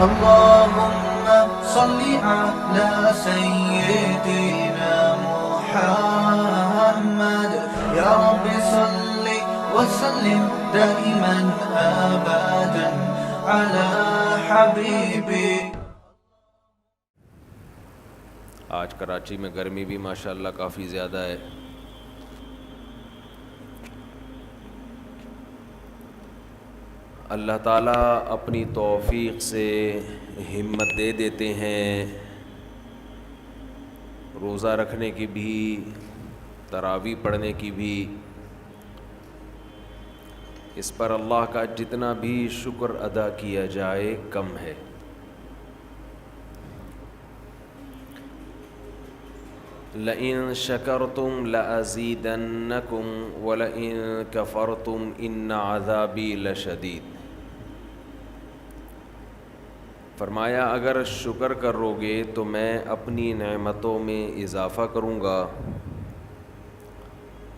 اللهم صل على سيدنا محمد يا رب صل وسلم دائما أبدا على حبيبي. آج کراچی میں گرمی بھی ماشاءاللہ کافی زیادہ ہے. اللہ تعالیٰ اپنی توفیق سے ہمت دے دیتے ہیں روزہ رکھنے کی بھی، تراویح پڑھنے کی بھی. اس پر اللہ کا جتنا بھی شکر ادا کیا جائے کم ہے. لئن شکرتم لأزیدنکم ولئن کفرتم ان عذابی لشدید. فرمایا اگر شکر کرو گے تو میں اپنی نعمتوں میں اضافہ کروں گا،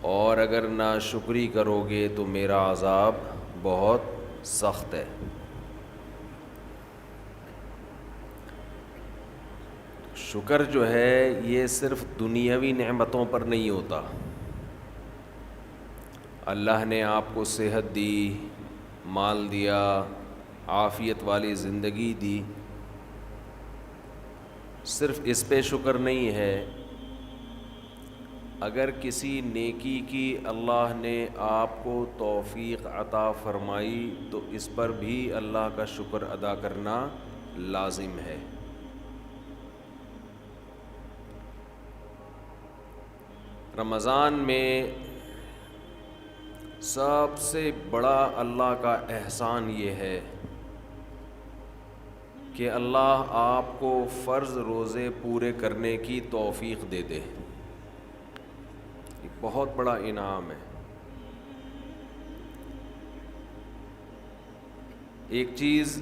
اور اگر ناشکری کرو گے تو میرا عذاب بہت سخت ہے. شکر جو ہے یہ صرف دنیاوی نعمتوں پر نہیں ہوتا. اللہ نے آپ کو صحت دی، مال دیا، عافیت والی زندگی دی، صرف اس پہ شکر نہیں ہے. اگر کسی نیکی کی اللہ نے آپ کو توفیق عطا فرمائی تو اس پر بھی اللہ کا شکر ادا کرنا لازم ہے. رمضان میں سب سے بڑا اللہ کا احسان یہ ہے کہ اللہ آپ کو فرض روزے پورے کرنے کی توفیق دے دے. یہ بہت بڑا انعام ہے. ایک چیز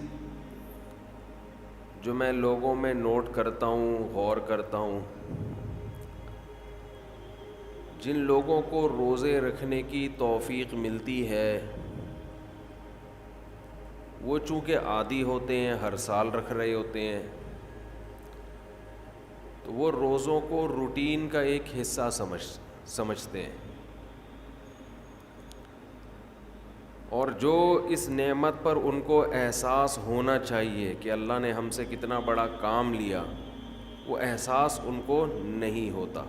جو میں لوگوں میں نوٹ کرتا ہوں، غور کرتا ہوں، جن لوگوں کو روزے رکھنے کی توفیق ملتی ہے وہ چونکہ عادی ہوتے ہیں، ہر سال رکھ رہے ہوتے ہیں، تو وہ روزوں کو روٹین کا ایک حصہ سمجھتے ہیں. اور جو اس نعمت پر ان کو احساس ہونا چاہیے کہ اللہ نے ہم سے کتنا بڑا کام لیا، وہ احساس ان کو نہیں ہوتا.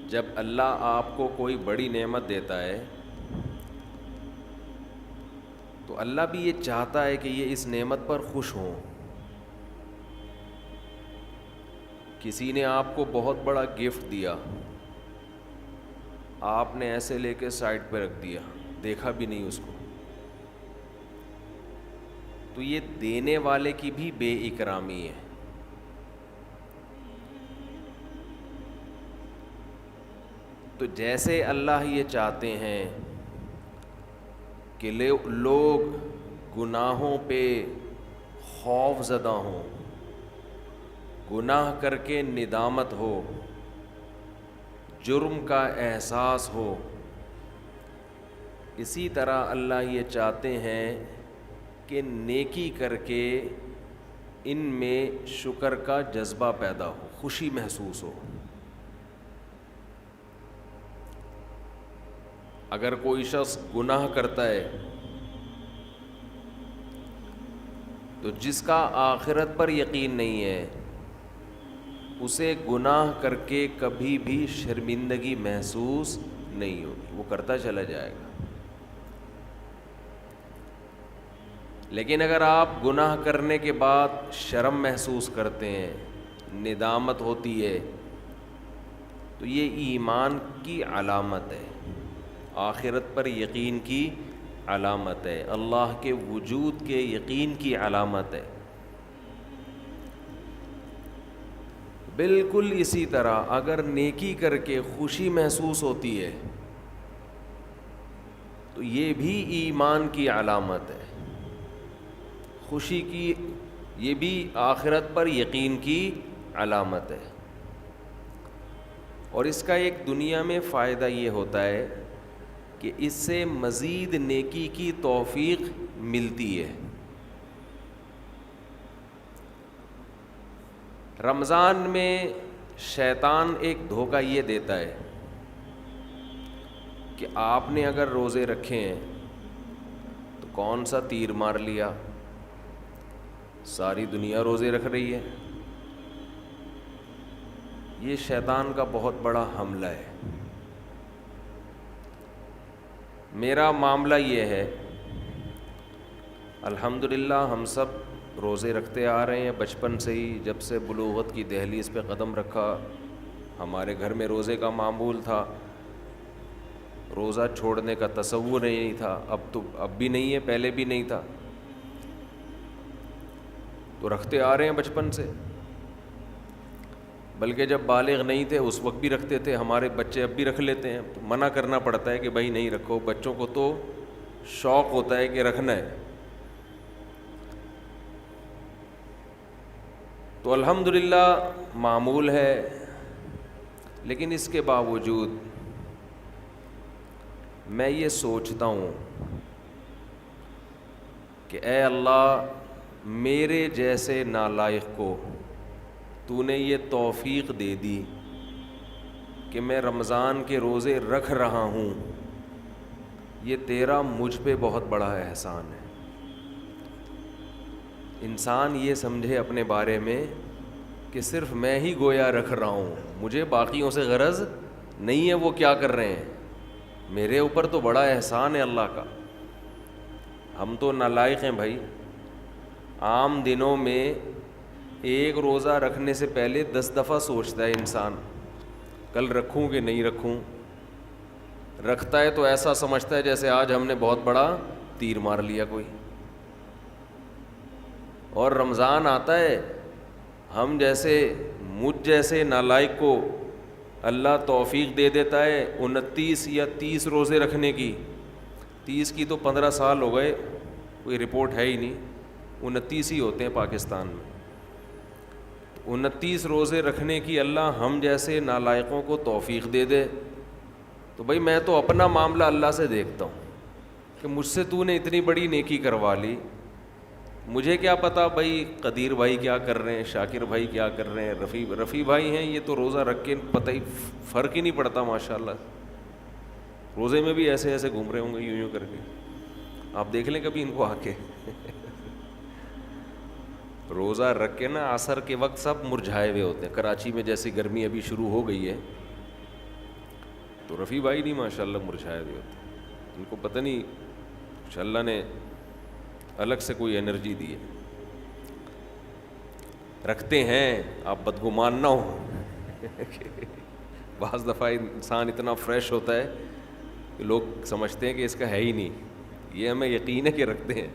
جب اللہ آپ کو کوئی بڑی نعمت دیتا ہے تو اللہ بھی یہ چاہتا ہے کہ یہ اس نعمت پر خوش ہوں. کسی نے آپ کو بہت بڑا گفٹ دیا، آپ نے ایسے لے کے سائڈ پہ رکھ دیا، دیکھا بھی نہیں اس کو، تو یہ دینے والے کی بھی بے اکرامی ہے. تو جیسے اللہ یہ چاہتے ہیں کہ لوگ گناہوں پہ خوف زدہ ہوں، گناہ کر کے ندامت ہو، جرم کا احساس ہو، اسی طرح اللہ یہ چاہتے ہیں کہ نیکی کر کے ان میں شکر کا جذبہ پیدا ہو، خوشی محسوس ہو. اگر کوئی شخص گناہ کرتا ہے تو جس کا آخرت پر یقین نہیں ہے اسے گناہ کر کے کبھی بھی شرمندگی محسوس نہیں ہوگی، وہ کرتا چلا جائے گا. لیکن اگر آپ گناہ کرنے کے بعد شرم محسوس کرتے ہیں، ندامت ہوتی ہے، تو یہ ایمان کی علامت ہے، آخرت پر یقین کی علامت ہے، اللہ کے وجود کے یقین کی علامت ہے. بالکل اسی طرح اگر نیکی کر کے خوشی محسوس ہوتی ہے تو یہ بھی ایمان کی علامت ہے، خوشی کی، یہ بھی آخرت پر یقین کی علامت ہے. اور اس کا ایک دنیا میں فائدہ یہ ہوتا ہے کہ اس سے مزید نیکی کی توفیق ملتی ہے۔ رمضان میں شیطان ایک دھوکہ یہ دیتا ہے کہ آپ نے اگر روزے رکھے ہیں تو کون سا تیر مار لیا، ساری دنیا روزے رکھ رہی ہے۔ یہ شیطان کا بہت بڑا حملہ ہے۔ میرا معاملہ یہ ہے، الحمدللہ ہم سب روزے رکھتے آ رہے ہیں بچپن سے ہی، جب سے بلوغت کی دہلیز پہ قدم رکھا ہمارے گھر میں روزے کا معمول تھا، روزہ چھوڑنے کا تصور ہی نہیں تھا۔ اب بھی نہیں ہے، پہلے بھی نہیں تھا، تو رکھتے آ رہے ہیں بچپن سے، بلکہ جب بالغ نہیں تھے اس وقت بھی رکھتے تھے۔ ہمارے بچے اب بھی رکھ لیتے ہیں، تو منع کرنا پڑتا ہے کہ بھائی نہیں رکھو، بچوں کو تو شوق ہوتا ہے کہ رکھنا ہے۔ تو الحمدللہ معمول ہے، لیکن اس کے باوجود میں یہ سوچتا ہوں کہ اے اللہ، میرے جیسے نالائق کو تو نے یہ توفیق دے دی کہ میں رمضان کے روزے رکھ رہا ہوں، یہ تیرا مجھ پہ بہت بڑا احسان ہے۔ انسان یہ سمجھے اپنے بارے میں کہ صرف میں ہی گویا رکھ رہا ہوں، مجھے باقیوں سے غرض نہیں ہے وہ کیا کر رہے ہیں، میرے اوپر تو بڑا احسان ہے اللہ کا۔ ہم تو نالائق ہیں بھائی، عام دنوں میں ایک روزہ رکھنے سے پہلے 10 دفعہ سوچتا ہے انسان کل رکھوں کہ نہیں رکھوں۔ رکھتا ہے تو ایسا سمجھتا ہے جیسے آج ہم نے بہت بڑا تیر مار لیا کوئی۔ اور رمضان آتا ہے، ہم جیسے مجھ جیسے نالائق کو اللہ توفیق دے دیتا ہے 29 یا 30 روزے رکھنے کی۔ 30 کی تو 15 سال ہو گئے، کوئی رپورٹ ہے ہی نہیں، 29 ہی ہوتے ہیں پاکستان میں۔ 29 روزے رکھنے کی اللہ ہم جیسے نالائقوں کو توفیق دے دے، تو بھائی میں تو اپنا معاملہ اللہ سے دیکھتا ہوں کہ مجھ سے تو نے اتنی بڑی نیکی کروا لی، مجھے کیا پتا بھائی قدیر بھائی کیا کر رہے ہیں، شاکر بھائی کیا کر رہے ہیں، رفیع بھائی ہیں، یہ تو روزہ رکھ کے پتہ ہی فرق ہی نہیں پڑتا ماشاءاللہ، روزے میں بھی ایسے ایسے گھوم رہے ہوں گے یوں یوں کر کے۔ آپ دیکھ لیں کبھی ان کو آ کے روزہ رکھ کے نا عصر کے وقت سب مرجھائے ہوئے ہوتے ہیں۔ کراچی میں جیسی گرمی ابھی شروع ہو گئی ہے تو رفیع بھائی نہیں ماشاءاللہ مرجھائے ہوئے ہوتے ہیں، ان کو پتہ نہیں کچھ اللہ نے الگ سے کوئی انرجی دی ہے۔ رکھتے ہیں، آپ بدگمان نہ ہو بعض دفعہ انسان اتنا فریش ہوتا ہے کہ لوگ سمجھتے ہیں کہ اس کا ہے ہی نہیں، یہ ہمیں یقین ہے کہ رکھتے ہیں۔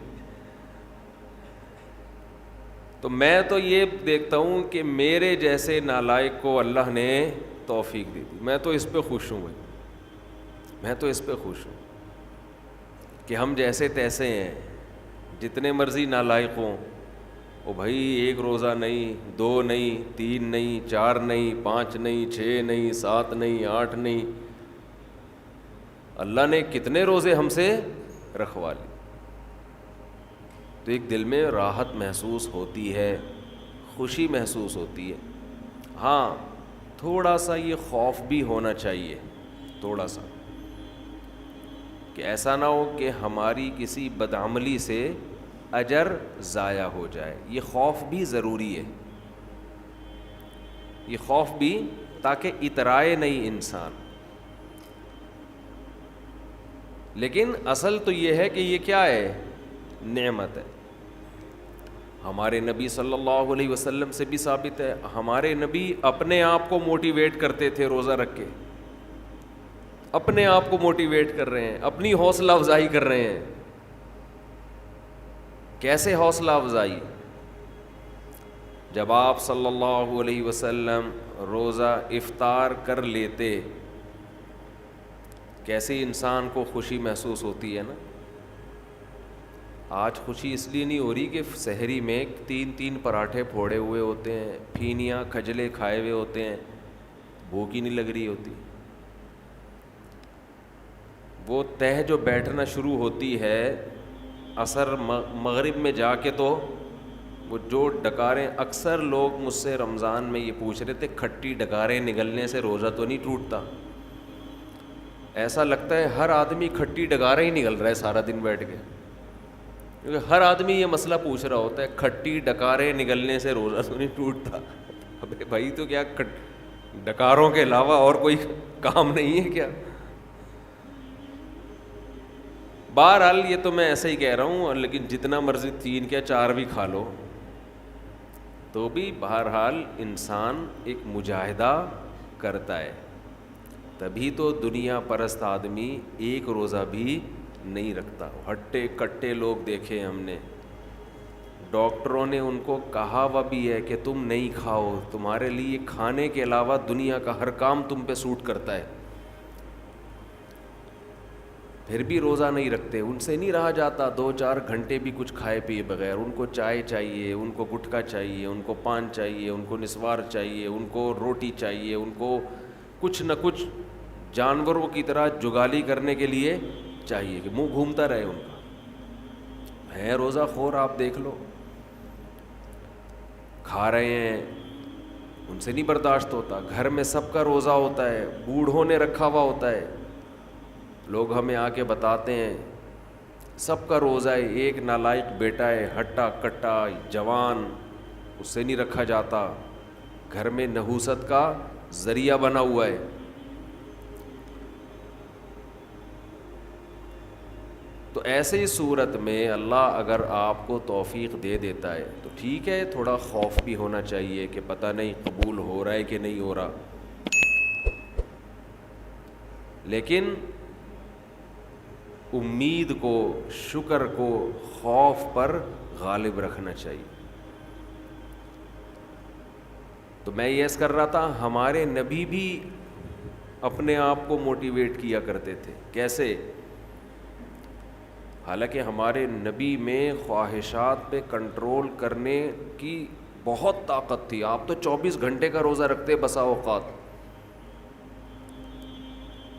تو میں تو یہ دیکھتا ہوں کہ میرے جیسے نالائق کو اللہ نے توفیق دی تھی، میں تو اس پہ خوش ہوں بھائی، میں تو اس پہ خوش ہوں کہ ہم جیسے تیسے ہیں، جتنے مرضی نالائق ہوں، او بھائی ایک روزہ نہیں، 2 نہیں، 3 نہیں، 4 نہیں، 5 نہیں، 6 نہیں، 7 نہیں، 8 نہیں، اللہ نے کتنے روزے ہم سے رکھوا لی۔ تو ایک دل میں راحت محسوس ہوتی ہے، خوشی محسوس ہوتی ہے۔ ہاں تھوڑا سا یہ خوف بھی ہونا چاہیے، تھوڑا سا، کہ ایسا نہ ہو کہ ہماری کسی بدعملی سے اجر ضائع ہو جائے۔ یہ خوف بھی ضروری ہے، یہ خوف بھی، تاکہ اترائے نہیں انسان۔ لیکن اصل تو یہ ہے کہ یہ کیا ہے، نعمت ہے۔ ہمارے نبی صلی اللہ علیہ وسلم سے بھی ثابت ہے، ہمارے نبی اپنے آپ کو موٹیویٹ کرتے تھے روزہ رکھ کے، اپنے آپ کو موٹیویٹ کر رہے ہیں، اپنی حوصلہ افزائی کر رہے ہیں۔ کیسے حوصلہ افزائی؟ جب آپ صلی اللہ علیہ وسلم روزہ افطار کر لیتے، کیسے انسان کو خوشی محسوس ہوتی ہے نا۔ آج خوشی اس لیے نہیں ہو رہی کہ سحری میں 3 پراٹھے پھوڑے ہوئے ہوتے ہیں، پھینیاں کھجلے کھائے ہوئے ہوتے ہیں، بھوک ہی نہیں لگ رہی ہوتی۔ وہ تہ جو بیٹھنا شروع ہوتی ہے عصر مغرب میں جا کے، تو وہ جو ڈکاریں، اکثر لوگ مجھ سے رمضان میں یہ پوچھ رہے تھے کھٹی ڈکاریں نگلنے سے روزہ تو نہیں ٹوٹتا؟ ایسا لگتا ہے ہر آدمی کھٹی ڈکاریں ہی نگل رہا ہے سارا دن بیٹھ کے، کیونکہ ہر آدمی یہ مسئلہ پوچھ رہا ہوتا ہے کھٹی ڈکاریں نگلنے سے روزہ تو نہیں ٹوٹتا۔ ابے بھائی تو کیا ڈکاروں کے علاوہ اور کوئی کام نہیں ہے کیا؟ بہرحال یہ تو میں ایسے ہی کہہ رہا ہوں، لیکن جتنا مرضی 3 یا 4 بھی کھا لو تو بھی بہرحال انسان ایک مجاہدہ کرتا ہے، تبھی تو دنیا پرست آدمی ایک روزہ بھی نہیں رکھتا۔ ہٹے کٹے لوگ دیکھے ہم نے، ڈاکٹروں نے ان کو کہا ہوا بھی ہے کہ تم نہیں کھاؤ، تمہارے لیے کھانے کے علاوہ دنیا کا ہر کام تم پہ سوٹ کرتا ہے، پھر بھی روزہ نہیں رکھتے۔ ان سے نہیں رہا جاتا 2-4 گھنٹے بھی کچھ کھائے پیے بغیر۔ ان کو چائے چاہیے، ان کو گٹکا چاہیے، ان کو پان چاہیے، ان کو نسوار چاہیے، ان کو روٹی چاہیے، ان کو کچھ نہ کچھ جانوروں کی طرح جگالی کرنے کے لیے چاہیے کہ منہ گھومتا رہے ان کا۔ ہے روزہ خور، آپ دیکھ لو، کھا رہے ہیں، ان سے نہیں برداشت ہوتا۔ گھر میں سب کا روزہ ہوتا ہے، بوڑھوں نے رکھا ہوا ہوتا ہے، لوگ ہمیں آ کے بتاتے ہیں سب کا روزہ ہے، ایک نالائق بیٹا ہے ہٹا کٹا جوان، اس سے نہیں رکھا جاتا، گھر میں نحوست کا ذریعہ بنا ہوا ہے۔ تو ایسے ہی صورت میں اللہ اگر آپ کو توفیق دے دیتا ہے تو ٹھیک ہے، تھوڑا خوف بھی ہونا چاہیے کہ پتہ نہیں قبول ہو رہا ہے کہ نہیں ہو رہا، لیکن امید کو، شکر کو خوف پر غالب رکھنا چاہیے۔ تو میں یہ عرض کر رہا تھا، ہمارے نبی بھی اپنے آپ کو موٹیویٹ کیا کرتے تھے۔ کیسے؟ حالانکہ ہمارے نبی میں خواہشات پہ کنٹرول کرنے کی بہت طاقت تھی، آپ تو 24 گھنٹے کا روزہ رکھتے بسا اوقات۔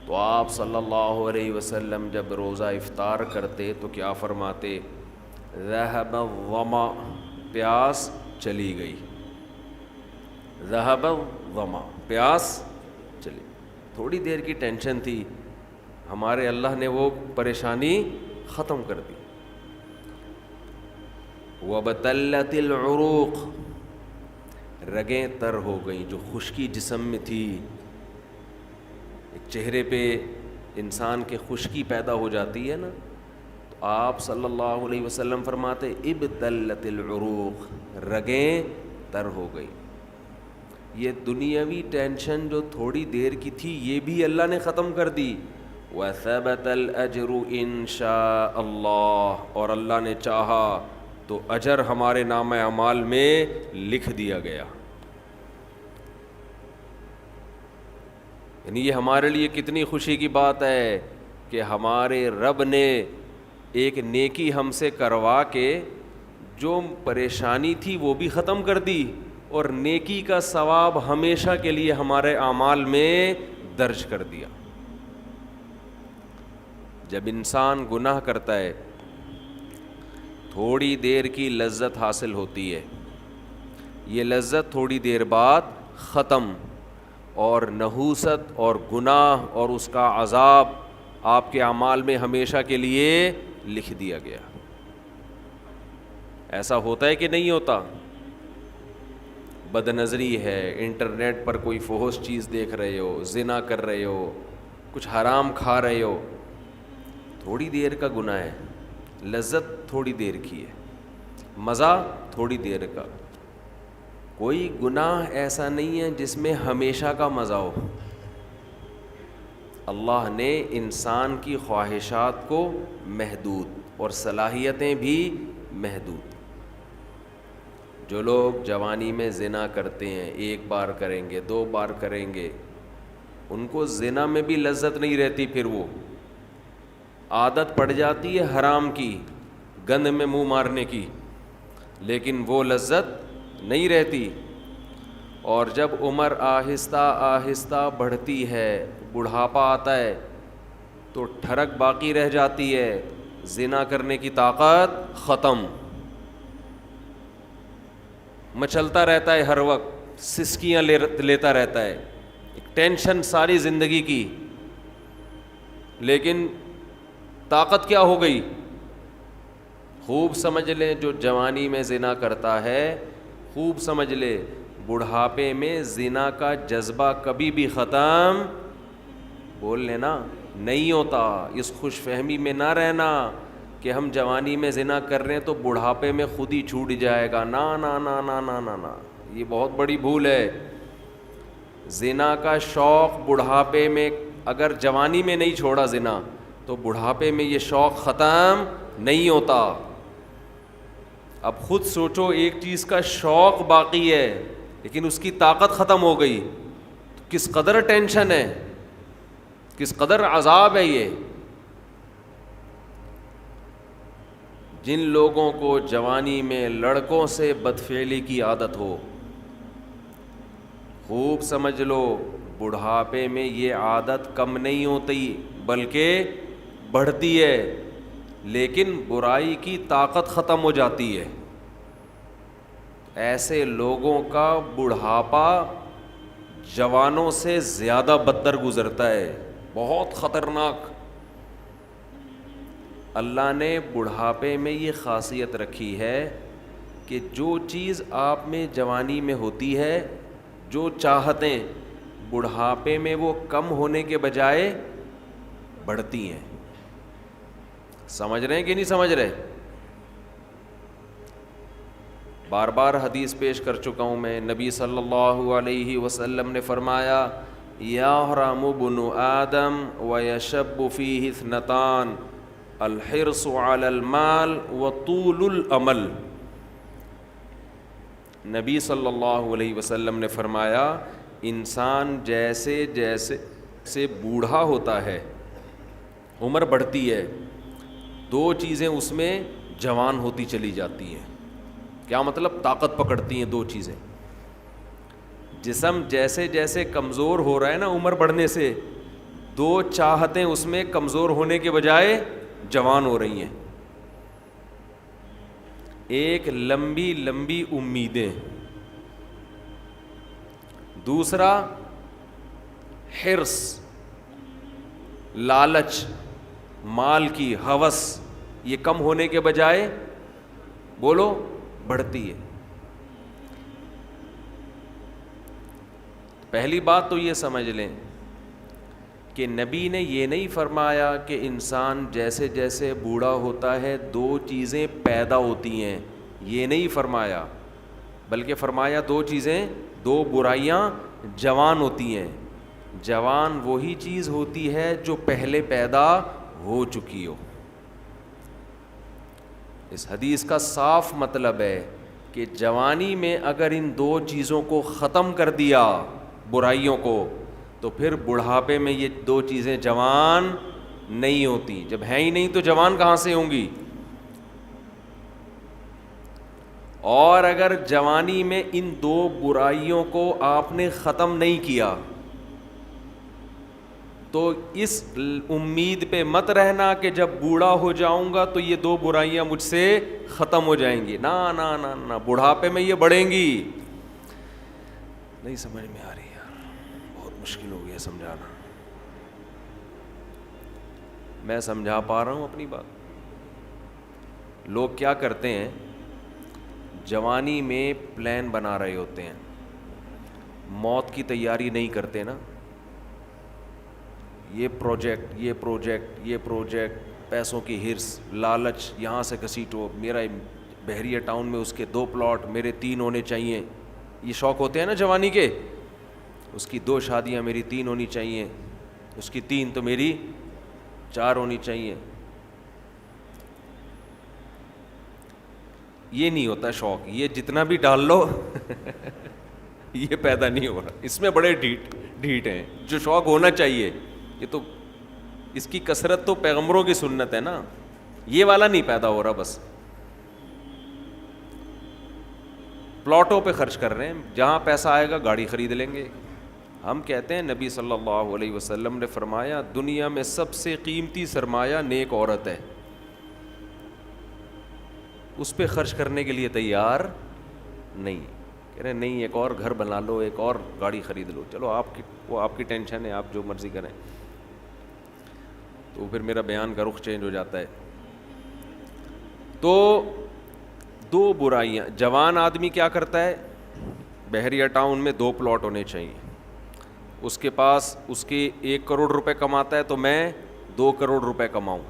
تو آپ صلی اللہ علیہ وسلم جب روزہ افطار کرتے تو کیا فرماتے؟ ذہب الظما، پیاس چلی گئی، ذہب الظما، پیاس چلی۔ تھوڑی دیر کی ٹینشن تھی، ہمارے اللہ نے وہ پریشانی ختم کر دی۔ وَبَتَلَّتِ الْعُرُوقُ، رگیں تر ہو گئیں، جو خشکی جسم میں تھی، ایک چہرے پہ انسان کے خشکی پیدا ہو جاتی ہے نا، تو آپ صلی اللہ علیہ وسلم فرماتے ابتلت العروق، رگیں تر ہو گئی۔ یہ دنیاوی ٹینشن جو تھوڑی دیر کی تھی یہ بھی اللہ نے ختم کر دی۔ وَثَبَتَ الْأَجْرُ إِن شَاءَ اللَّهُ، اور اللہ نے چاہا تو اجر ہمارے نامہ اعمال میں لکھ دیا گیا۔ یعنی یہ ہمارے لیے کتنی خوشی کی بات ہے کہ ہمارے رب نے ایک نیکی ہم سے کروا کے جو پریشانی تھی وہ بھی ختم کر دی، اور نیکی کا ثواب ہمیشہ کے لیے ہمارے اعمال میں درج کر دیا۔ جب انسان گناہ کرتا ہے تھوڑی دیر کی لذت حاصل ہوتی ہے، یہ لذت تھوڑی دیر بعد ختم، اور نحوست اور گناہ اور اس کا عذاب آپ کے اعمال میں ہمیشہ کے لیے لکھ دیا گیا۔ ایسا ہوتا ہے کہ نہیں ہوتا؟ بد نظری ہے، انٹرنیٹ پر کوئی فحش چیز دیکھ رہے ہو، زنا کر رہے ہو، کچھ حرام کھا رہے ہو، تھوڑی دیر کا گناہ ہے، لذت تھوڑی دیر کی ہے، مزہ تھوڑی دیر کا۔ کوئی گناہ ایسا نہیں ہے جس میں ہمیشہ کا مزہ ہو۔ اللہ نے انسان کی خواہشات کو محدود اور صلاحیتیں بھی محدود۔ جو لوگ جوانی میں زنا کرتے ہیں، 1 بار کریں گے، 2 بار کریں گے، ان کو زنا میں بھی لذت نہیں رہتی، پھر وہ عادت پڑ جاتی ہے حرام کی، گند میں منہ مارنے کی، لیکن وہ لذت نہیں رہتی۔ اور جب عمر آہستہ آہستہ بڑھتی ہے، بڑھاپا آتا ہے، تو ٹھڑک باقی رہ جاتی ہے، زنا کرنے کی طاقت ختم. مچلتا رہتا ہے ہر وقت، سسکیاں لیتا رہتا ہے، ایک ٹینشن ساری زندگی کی. لیکن طاقت کیا ہو گئی؟ خوب سمجھ لیں، جو جوانی میں زنا کرتا ہے، خوب سمجھ لے، بڑھاپے میں زنا کا جذبہ کبھی بھی ختم بول لینا نہیں ہوتا. اس خوش فہمی میں نہ رہنا کہ ہم جوانی میں زنا کر رہے ہیں تو بڑھاپے میں خود ہی چھوٹ جائے گا. نا نا نا نا نا نا نا، یہ بہت بڑی بھول ہے. زنا کا شوق بڑھاپے میں، اگر جوانی میں نہیں چھوڑا زنا تو بڑھاپے میں یہ شوق ختم نہیں ہوتا. اب خود سوچو، ایک چیز کا شوق باقی ہے لیکن اس کی طاقت ختم ہو گئی، تو کس قدر ٹینشن ہے، کس قدر عذاب ہے یہ. جن لوگوں کو جوانی میں لڑکوں سے بدفعلی کی عادت ہو، خوب سمجھ لو، بڑھاپے میں یہ عادت کم نہیں ہوتی بلکہ بڑھتی ہے، لیکن برائی کی طاقت ختم ہو جاتی ہے. ایسے لوگوں کا بڑھاپا جوانوں سے زیادہ بدتر گزرتا ہے، بہت خطرناک. اللہ نے بڑھاپے میں یہ خاصیت رکھی ہے کہ جو چیز آپ میں جوانی میں ہوتی ہے، جو چاہتیں بڑھاپے میں وہ کم ہونے کے بجائے بڑھتی ہیں. سمجھ رہے ہیں کہ نہیں سمجھ رہے؟ بار بار حدیث پیش کر چکا ہوں میں. نبی صلی اللہ علیہ وسلم نے فرمایا، یحرم ابن آدم ویشب فیہ اثنتان، الحرص علی المال وطول الامل. نبی صلی اللہ علیہ وسلم نے فرمایا، انسان جیسے جیسے سے بوڑھا ہوتا ہے، عمر بڑھتی ہے، دو چیزیں اس میں جوان ہوتی چلی جاتی ہیں. کیا مطلب؟ طاقت پکڑتی ہیں دو چیزیں. جسم جیسے جیسے کمزور ہو رہا ہے نا عمر بڑھنے سے، دو چاہتیں اس میں کمزور ہونے کے بجائے جوان ہو رہی ہیں. ایک لمبی لمبی امیدیں، دوسرا حرص، لالچ، مال کی ہوس، یہ کم ہونے کے بجائے بولو بڑھتی ہے. پہلی بات تو یہ سمجھ لیں کہ نبی نے یہ نہیں فرمایا کہ انسان جیسے جیسے بوڑھا ہوتا ہے دو چیزیں پیدا ہوتی ہیں، یہ نہیں فرمایا، بلکہ فرمایا دو چیزیں، دو برائیاں جوان ہوتی ہیں. جوان وہی چیز ہوتی ہے جو پہلے پیدا ہو چکی ہو. اس حدیث کا صاف مطلب ہے کہ جوانی میں اگر ان دو چیزوں کو ختم کر دیا، برائیوں کو، تو پھر بڑھاپے میں یہ دو چیزیں جوان نہیں ہوتی. جب ہیں ہی نہیں تو جوان کہاں سے ہوں گی؟ اور اگر جوانی میں ان دو برائیوں کو آپ نے ختم نہیں کیا تو اس امید پہ مت رہنا کہ جب بوڑھا ہو جاؤں گا تو یہ دو برائیاں مجھ سے ختم ہو جائیں گی. نا نا نا نا، بڑھاپے میں یہ بڑھیں گی. نہیں سمجھ میں آ رہی یار، بہت مشکل ہو گیا سمجھانا. میں سمجھا پا رہا ہوں اپنی بات؟ لوگ کیا کرتے ہیں، جوانی میں پلان بنا رہے ہوتے ہیں، موت کی تیاری نہیں کرتے نا. یہ پروجیکٹ، پیسوں کی ہرس، لالچ، یہاں سے گھسیٹو، میرا بحریہ ٹاؤن میں اس کے 2 پلاٹ، میرے 3 ہونے چاہیے. یہ شوق ہوتے ہیں نا جوانی کے. اس کی 2 شادیاں، میری 3 ہونی چاہیے، اس کی 3 تو میری 4 ہونی چاہیے. یہ نہیں ہوتا شوق، یہ جتنا بھی ڈال لو یہ پیدا نہیں ہو رہا. اس میں بڑے ڈھیٹ ہیں. جو شوق ہونا چاہیے، یہ تو اس کی کثرت تو پیغمبروں کی سنت ہے نا، یہ والا نہیں پیدا ہو رہا. بس پلاٹوں پہ خرچ کر رہے ہیں، جہاں پیسہ آئے گا گاڑی خرید لیں گے. ہم کہتے ہیں نبی صلی اللہ علیہ وسلم نے فرمایا دنیا میں سب سے قیمتی سرمایہ نیک عورت ہے، اس پہ خرچ کرنے کے لیے تیار نہیں، کہہ رہے نہیں ایک اور گھر بنا لو، ایک اور گاڑی خرید لو، چلو آپ کی ٹینشن ہے، آپ جو مرضی کریں. تو پھر میرا بیان کا رخ چینج ہو جاتا ہے. تو دو برائیاں، جوان آدمی کیا کرتا ہے، بحریہ ٹاؤن میں 2 پلاٹ ہونے چاہیے، اس کے پاس اس کے 1 کروڑ روپے کماتا ہے تو میں 2 کروڑ روپے کماؤں.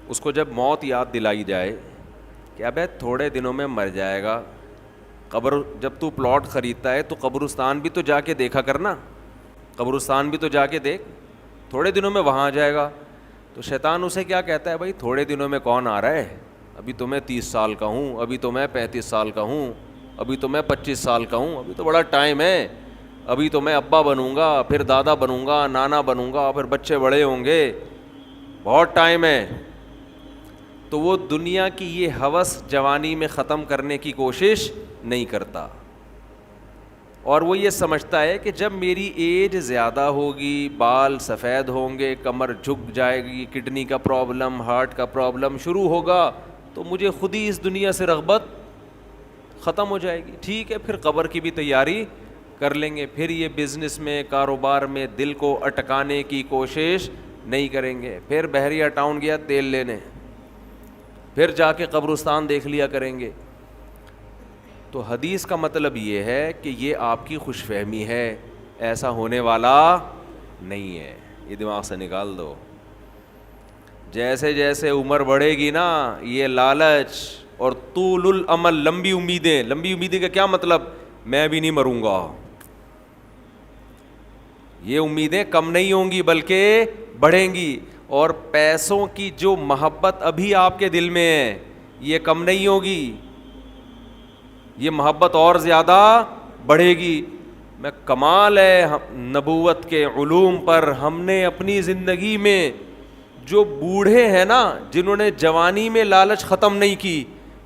اس کو جب موت یاد دلائی جائے کہ ابے تھوڑے دنوں میں مر جائے گا، جب تو پلاٹ خریدتا ہے تو قبرستان بھی تو جا کے دیکھا کرنا، قبرستان بھی تو جا کے دیکھ، تھوڑے دنوں میں وہاں آ جائے گا. تو شیطان اسے کیا کہتا ہے، بھائی تھوڑے دنوں میں کون آ رہا ہے، ابھی تو میں 30 سال کا ہوں، ابھی تو میں 35 سال کا ہوں، ابھی تو میں 25 سال کا ہوں، ابھی تو بڑا ٹائم ہے، ابھی تو میں ابا بنوں گا، پھر دادا بنوں گا، نانا بنوں گا، پھر بچے بڑے ہوں گے، بہت ٹائم ہے. تو وہ دنیا کی یہ ہوس جوانی میں ختم کرنے کی کوشش نہیں کرتا، اور وہ یہ سمجھتا ہے کہ جب میری ایج زیادہ ہوگی، بال سفید ہوں گے، کمر جھک جائے گی، کڈنی کا پرابلم، ہارٹ کا پرابلم شروع ہوگا تو مجھے خود ہی اس دنیا سے رغبت ختم ہو جائے گی. ٹھیک ہے، پھر قبر کی بھی تیاری کر لیں گے، پھر یہ بزنس میں کاروبار میں دل کو اٹکانے کی کوشش نہیں کریں گے، پھر بحریہ ٹاؤن گیا تیل لینے، پھر جا کے قبرستان دیکھ لیا کریں گے. تو حدیث کا مطلب یہ ہے کہ یہ آپ کی خوش فہمی ہے، ایسا ہونے والا نہیں ہے، یہ دماغ سے نکال دو. جیسے جیسے عمر بڑھے گی نا، یہ لالچ اور طول الامل، لمبی امیدیں کا کیا مطلب، میں بھی نہیں مروں گا، یہ امیدیں کم نہیں ہوں گی بلکہ بڑھیں گی. اور پیسوں کی جو محبت ابھی آپ کے دل میں ہے یہ کم نہیں ہوگی، یہ محبت اور زیادہ بڑھے گی. میں کمال ہے نبوت کے علوم پر، ہم نے اپنی زندگی میں جو بوڑھے ہیں نا، جنہوں نے جوانی میں لالچ ختم نہیں کی،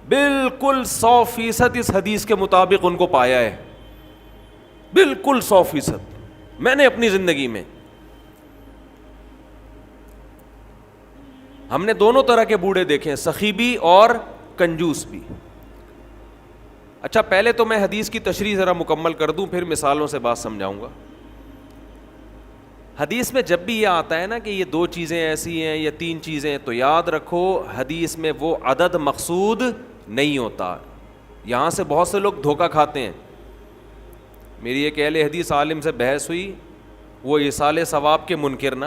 بالکل 100% اس حدیث کے مطابق ان کو پایا ہے، بالکل 100%. میں نے اپنی زندگی میں، ہم نے دونوں طرح کے بوڑھے دیکھے ہیں، سخی بھی اور کنجوس بھی. اچھا پہلے تو میں حدیث کی تشریح ذرا مکمل کر دوں، پھر مثالوں سے بات سمجھاؤں گا. حدیث میں جب بھی یہ آتا ہے نا کہ یہ 2 چیزیں ایسی ہیں یا 3 چیزیں، تو یاد رکھو حدیث میں وہ عدد مقصود نہیں ہوتا. یہاں سے بہت سے لوگ دھوکہ کھاتے ہیں. میری ایک اہل حدیث عالم سے بحث ہوئی، وہ ایصال ثواب کے منکر نہ،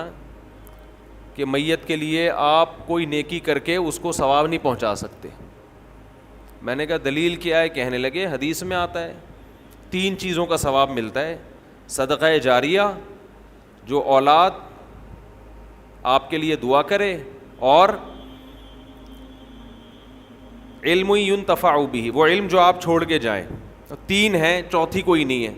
کہ میت کے لیے آپ کوئی نیکی کر کے اس کو ثواب نہیں پہنچا سکتے. میں نے کہا دلیل کیا ہے؟ کہنے لگے حدیث میں آتا ہے 3 چیزوں کا ثواب ملتا ہے، صدقہ جاریہ، جو اولاد آپ کے لیے دعا کرے، اور علم ينتفع به، وہ علم جو آپ چھوڑ کے جائیں. 3 ہیں، چوتھی کوئی نہیں ہے.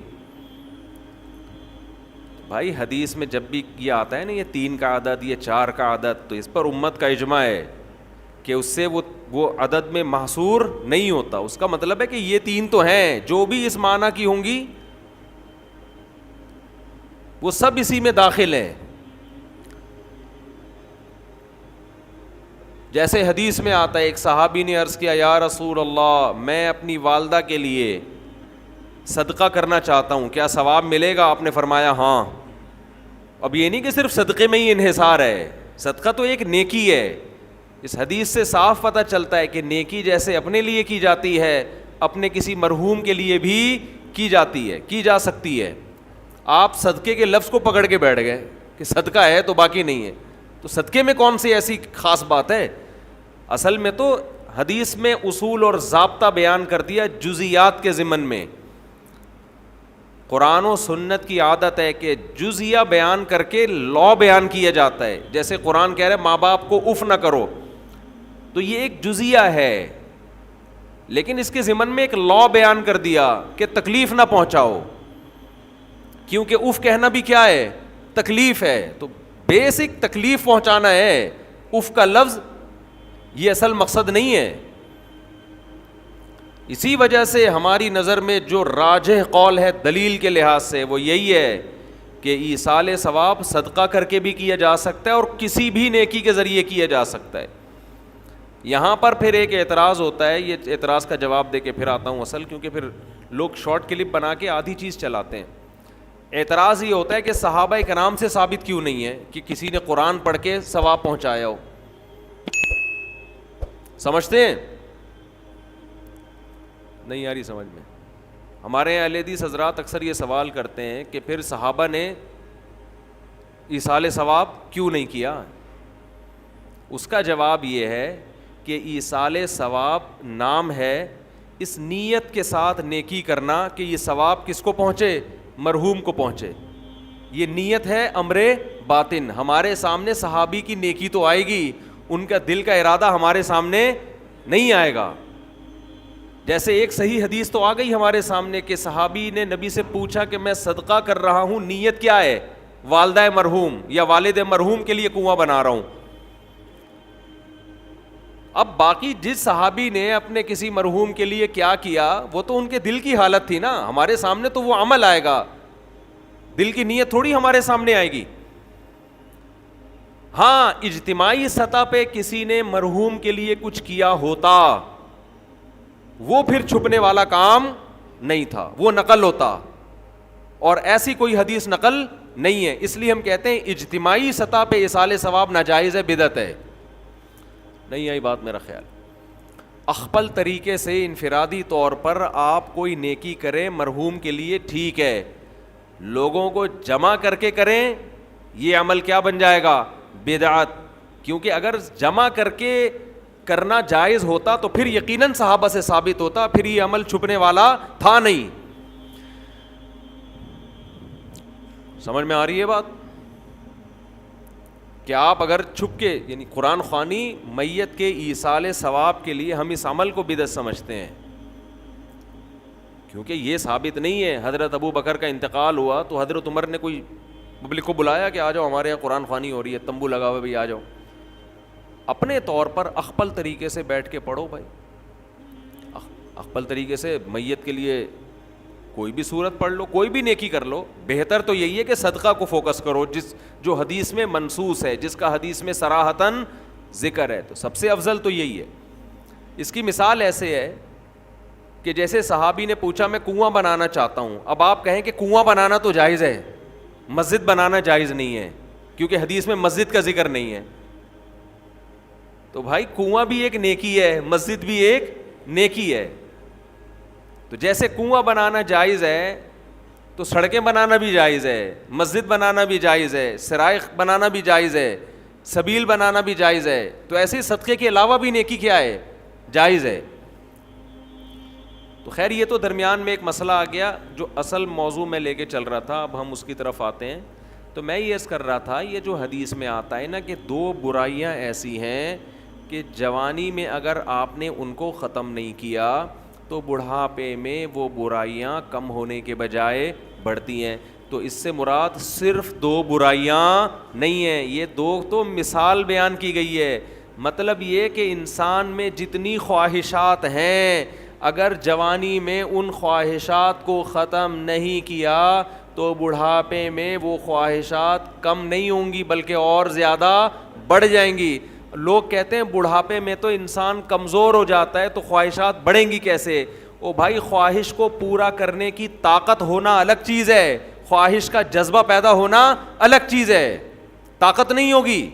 بھائی حدیث میں جب بھی یہ آتا ہے نا یہ 3 کا عدد، یہ 4 کا عدد، تو اس پر امت کا اجماع ہے کہ اس سے وہ عدد میں محصور نہیں ہوتا. اس کا مطلب ہے کہ یہ 3 تو ہیں، جو بھی اس معنی کی ہوں گی وہ سب اسی میں داخل ہیں. جیسے حدیث میں آتا ہے، ایک صحابی نے عرض کیا یا رسول اللہ میں اپنی والدہ کے لیے صدقہ کرنا چاہتا ہوں، کیا ثواب ملے گا؟ آپ نے فرمایا ہاں. اب یہ نہیں کہ صرف صدقے میں ہی انحصار ہے، صدقہ تو ایک نیکی ہے. اس حدیث سے صاف پتہ چلتا ہے کہ نیکی جیسے اپنے لیے کی جاتی ہے، اپنے کسی مرحوم کے لیے بھی کی جاتی ہے، کی جا سکتی ہے. آپ صدقے کے لفظ کو پکڑ کے بیٹھ گئے کہ صدقہ ہے تو باقی نہیں ہے، تو صدقے میں کون سی ایسی خاص بات ہے؟ اصل میں تو حدیث میں اصول اور ضابطہ بیان کر دیا جزیات کے ضمن میں. قرآن و سنت کی عادت ہے کہ جزیہ بیان کر کے لا بیان کیا جاتا ہے. جیسے قرآن کہہ رہے ماں باپ کو اف نہ کرو، تو یہ ایک جزیہ ہے، لیکن اس کے ضمن میں ایک لا بیان کر دیا کہ تکلیف نہ پہنچاؤ، کیونکہ اف کہنا بھی کیا ہے؟ تکلیف ہے. تو بیسک تکلیف پہنچانا ہے. اف کا لفظ یہ اصل مقصد نہیں ہے. اسی وجہ سے ہماری نظر میں جو راجح قول ہے دلیل کے لحاظ سے وہ یہی ہے کہ ایصال ثواب صدقہ کر کے بھی کیا جا سکتا ہے اور کسی بھی نیکی کے ذریعے کیا جا سکتا ہے. یہاں پر پھر ایک اعتراض ہوتا ہے, یہ اعتراض کا جواب دے کے پھر آتا ہوں اصل, کیونکہ پھر لوگ شارٹ کلپ بنا کے آدھی چیز چلاتے ہیں. اعتراض یہ ہوتا ہے کہ صحابہ کرام سے ثابت کیوں نہیں ہے کہ کسی نے قرآن پڑھ کے ثواب پہنچایا ہو. سمجھتے ہیں؟ نہیں آ رہی سمجھ میں. ہمارے اہل حدیث حضرات اکثر یہ سوال کرتے ہیں کہ پھر صحابہ نے ایصال ثواب کیوں نہیں کیا. اس کا جواب یہ ہے کہ ایصال ثواب نام ہے اس نیت کے ساتھ نیکی کرنا کہ یہ ثواب کس کو پہنچے, مرحوم کو پہنچے. یہ نیت ہے امر باطن. ہمارے سامنے صحابی کی نیکی تو آئے گی, ان کا دل کا ارادہ ہمارے سامنے نہیں آئے گا. جیسے ایک صحیح حدیث تو آ گئی ہمارے سامنے کہ صحابی نے نبی سے پوچھا کہ میں صدقہ کر رہا ہوں, نیت کیا ہے؟ والدہ مرحوم یا والد مرحوم کے لیے کنواں بنا رہا ہوں. اب باقی جس صحابی نے اپنے کسی مرحوم کے لیے کیا کیا وہ تو ان کے دل کی حالت تھی نا, ہمارے سامنے تو وہ عمل آئے گا, دل کی نیت تھوڑی ہمارے سامنے آئے گی. ہاں اجتماعی سطح پہ کسی نے مرحوم کے لیے کچھ کیا ہوتا وہ پھر چھپنے والا کام نہیں تھا, وہ نقل ہوتا, اور ایسی کوئی حدیث نقل نہیں ہے. اس لیے ہم کہتے ہیں اجتماعی سطح پہ ایصال ثواب ناجائز ہے, بدعت ہے. نہیں آئی بات میرا خیال. اخپل طریقے سے انفرادی طور پر آپ کوئی نیکی کریں مرحوم کے لیے ٹھیک ہے, لوگوں کو جمع کر کے کریں یہ عمل کیا بن جائے گا؟ بدعت. کیونکہ اگر جمع کر کے کرنا جائز ہوتا تو پھر یقیناً صحابہ سے ثابت ہوتا, پھر یہ عمل چھپنے والا تھا نہیں. سمجھ میں آ رہی ہے بات؟ کہ آپ اگر چھپ کے, یعنی قرآن خوانی میت کے ایصال ثواب کے لیے ہم اس عمل کو بدعت سمجھتے ہیں کیونکہ یہ ثابت نہیں ہے. حضرت ابو بکر کا انتقال ہوا تو حضرت عمر نے کوئی پبلک کو بلایا کہ آ جاؤ ہمارے یہاں قرآن خوانی ہو رہی ہے, تمبو لگا ہوا بھی آ جاؤ. اپنے طور پر اخپل طریقے سے بیٹھ کے پڑھو بھائی, اخپل طریقے سے میت کے لیے کوئی بھی صورت پڑھ لو, کوئی بھی نیکی کر لو. بہتر تو یہی ہے کہ صدقہ کو فوکس کرو جو حدیث میں منصوص ہے, جس کا حدیث میں صراحتاً ذکر ہے, تو سب سے افضل تو یہی ہے. اس کی مثال ایسے ہے کہ جیسے صحابی نے پوچھا میں کنواں بنانا چاہتا ہوں. اب آپ کہیں کہ کنواں بنانا تو جائز ہے, مسجد بنانا جائز نہیں ہے کیونکہ حدیث میں مسجد کا ذکر نہیں ہے. تو بھائی کنواں بھی ایک نیکی ہے, مسجد بھی ایک نیکی ہے. تو جیسے کنواں بنانا جائز ہے تو سڑکیں بنانا بھی جائز ہے, مسجد بنانا بھی جائز ہے, سرائخ بنانا بھی جائز ہے, سبیل بنانا بھی جائز ہے. تو ایسے صدقے کے علاوہ بھی نیکی کیا ہے؟ جائز ہے. تو خیر یہ تو درمیان میں ایک مسئلہ آ گیا جو اصل موضوع میں لے کے چل رہا تھا, اب ہم اس کی طرف آتے ہیں. تو میں یہ عرض کر رہا تھا یہ جو حدیث میں آتا ہے نا کہ دو برائیاں ایسی ہیں کہ جوانی میں اگر آپ نے ان کو ختم نہیں کیا تو بڑھاپے میں وہ برائیاں کم ہونے کے بجائے بڑھتی ہیں. تو اس سے مراد صرف دو برائیاں نہیں ہیں, یہ دو تو مثال بیان کی گئی ہے. مطلب یہ کہ انسان میں جتنی خواہشات ہیں اگر جوانی میں ان خواہشات کو ختم نہیں کیا تو بڑھاپے میں وہ خواہشات کم نہیں ہوں گی بلکہ اور زیادہ بڑھ جائیں گی. لوگ کہتے ہیں بڑھاپے میں تو انسان کمزور ہو جاتا ہے تو خواہشات بڑھیں گی کیسے؟ او بھائی خواہش کو پورا کرنے کی طاقت ہونا الگ چیز ہے, خواہش کا جذبہ پیدا ہونا الگ چیز ہے, طاقت نہیں ہوگی.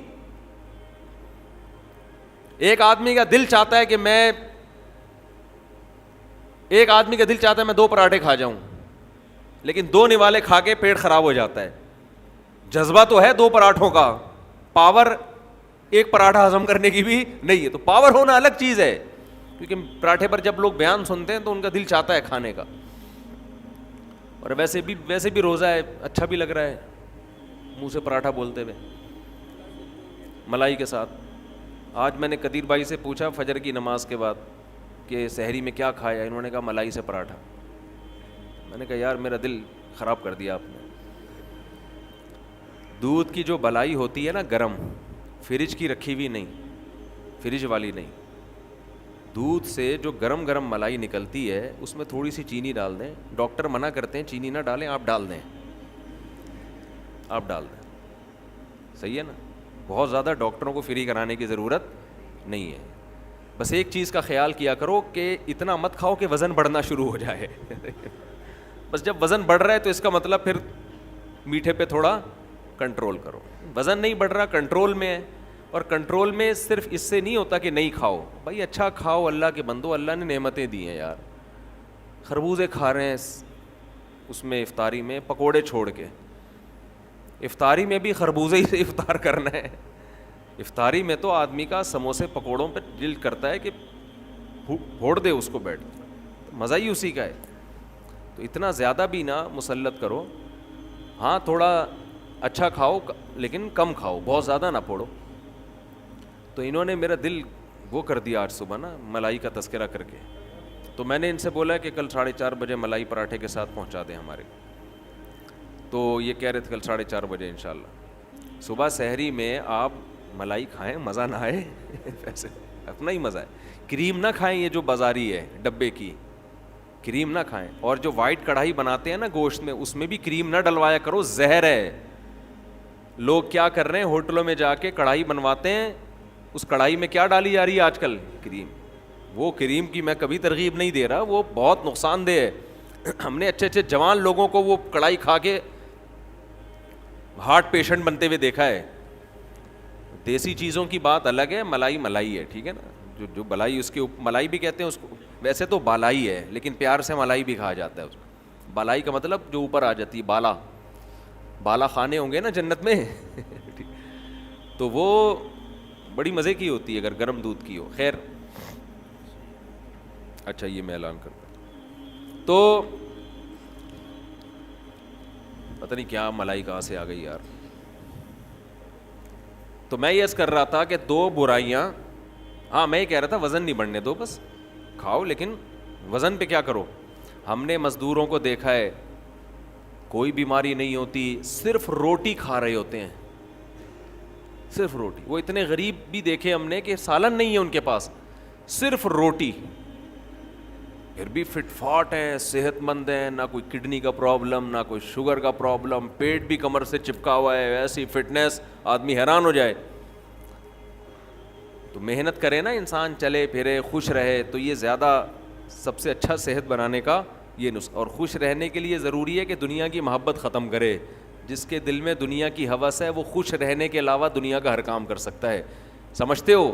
ایک آدمی کا دل چاہتا ہے کہ میں 2 پراٹھے کھا جاؤں, لیکن 2 نوالے کھا کے پیٹ خراب ہو جاتا ہے. جذبہ تو ہے 2 پراٹھوں کا, پاور ایک پراٹھا ہضم کرنے کی بھی نہیں ہے. تو پاور ہونا الگ چیز ہے, کیونکہ پراٹھے پر جب لوگ بیان سنتے ہیں تو ان کا دل چاہتا ہے کھانے کا, اور ویسے بھی روزہ ہے, اچھا بھی لگ رہا ہے منہ سے پراٹھا بولتے ہوئے ملائی کے ساتھ. آج میں نے قدیر بھائی سے پوچھا فجر کی نماز کے بعد کہ سحری میں کیا کھایا, انہوں نے کہا ملائی سے پراٹھا. میں نے کہا یار میرا دل خراب کر دیا آپ نے. دودھ کی جو بلائی ہوتی ہے نا گرم, فریج کی رکھی ہوئی نہیں, فریج والی نہیں, دودھ سے جو گرم گرم ملائی نکلتی ہے اس میں تھوڑی سی چینی ڈال دیں. ڈاکٹر منع کرتے ہیں چینی نہ ڈالیں, آپ ڈال دیں, آپ ڈال دیں, صحیح ہے نا. بہت زیادہ ڈاکٹروں کو فری کرانے کی ضرورت نہیں ہے. بس ایک چیز کا خیال کیا کرو کہ اتنا مت کھاؤ کہ وزن بڑھنا شروع ہو جائے. بس جب وزن بڑھ رہا ہے تو اس کا مطلب پھر میٹھے پہ تھوڑا کنٹرول کرو. وزن نہیں بڑھ رہا, کنٹرول میں ہے. اور کنٹرول میں صرف اس سے نہیں ہوتا کہ نہیں کھاؤ, بھائی اچھا کھاؤ, اللہ کے بندو, اللہ نے نعمتیں دی ہیں یار. خربوزے کھا رہے ہیں اس میں افطاری میں, پکوڑے چھوڑ کے. افطاری میں بھی خربوزے ہی سے افطار کرنا ہے. افطاری میں تو آدمی کا سموسے پکوڑوں پہ دل کرتا ہے کہ پھوڑ دے اس کو بیٹھ, مزہ ہی اسی کا ہے. تو اتنا زیادہ بھی نہ مسلط کرو. ہاں تھوڑا اچھا کھاؤ لیکن کم کھاؤ, بہت زیادہ نہ پھوڑو. تو انہوں نے میرا دل وہ کر دیا آج صبح نا ملائی کا تذکرہ کر کے. تو میں نے ان سے بولا کہ کل 4:30 بجے ملائی پراٹھے کے ساتھ پہنچا دیں ہمارے. تو یہ کہہ رہے تھے کل 4:30 بجے انشاءاللہ. صبح سحری میں آپ ملائی کھائیں, مزہ نہ آئے ویسے اپنا ہی مزہ ہے. کریم نہ کھائیں, یہ جو بازاری ہے ڈبے کی کریم نہ کھائیں. اور جو وائٹ کڑھائی بناتے ہیں نا گوشت میں, اس میں بھی کریم نہ ڈلوایا کرو, زہر ہے. لوگ کیا کر رہے ہیں, ہوٹلوں میں جا کے کڑھائی بنواتے ہیں, اس کڑھائی میں کیا ڈالی جا رہی ہے آج کل, کریم. وہ کریم کی میں کبھی ترغیب نہیں دے رہا, وہ بہت نقصان دہ ہے. ہم نے اچھے اچھے جوان لوگوں کو وہ کڑھائی کھا کے ہارٹ پیشنٹ بنتے ہوئے دیکھا ہے. دیسی چیزوں کی بات الگ ہے, ملائی ملائی ہے, ٹھیک ہے نا. جو بلائی اس کے ملائی بھی کہتے ہیں اس کو, ویسے تو بالائی ہے لیکن پیار سے ملائی بھی کہا جاتا ہے اس کو. بالائی کا مطلب جو اوپر آ جاتی ہے, بالا بالا خانے ہوں گے نا جنت میں. تو وہ بڑی مزے کی ہوتی ہے اگر گرم دودھ کی ہو. خیر اچھا یہ میں اعلان کرتا ہوں. تو پتہ نہیں کیا ملائی کہاں سے آ گئی یار. تو میں یہ کر رہا تھا کہ 2 برائیاں, ہاں میں یہ کہہ رہا تھا وزن نہیں بڑھنے دو, بس کھاؤ لیکن وزن پہ کیا کرو. ہم نے مزدوروں کو دیکھا ہے کوئی بیماری نہیں ہوتی, صرف روٹی کھا رہے ہوتے ہیں, صرف روٹی. وہ اتنے غریب بھی دیکھے ہم نے کہ سالن نہیں ہے ان کے پاس, صرف روٹی, پھر بھی فٹ فاٹ ہیں, صحت مند ہیں, نہ کوئی کڈنی کا پرابلم نہ کوئی شوگر کا پرابلم, پیٹ بھی کمر سے چپکا ہوا ہے, ایسی فٹنس آدمی حیران ہو جائے. تو محنت کرے نا انسان, چلے پھرے خوش رہے, تو یہ زیادہ سب سے اچھا صحت بنانے کا یہ نسخہ. اور خوش رہنے کے لیے ضروری ہے کہ دنیا کی محبت ختم کرے. جس کے دل میں دنیا کی ہوس ہے وہ خوش رہنے کے علاوہ دنیا کا ہر کام کر سکتا ہے. سمجھتے ہو,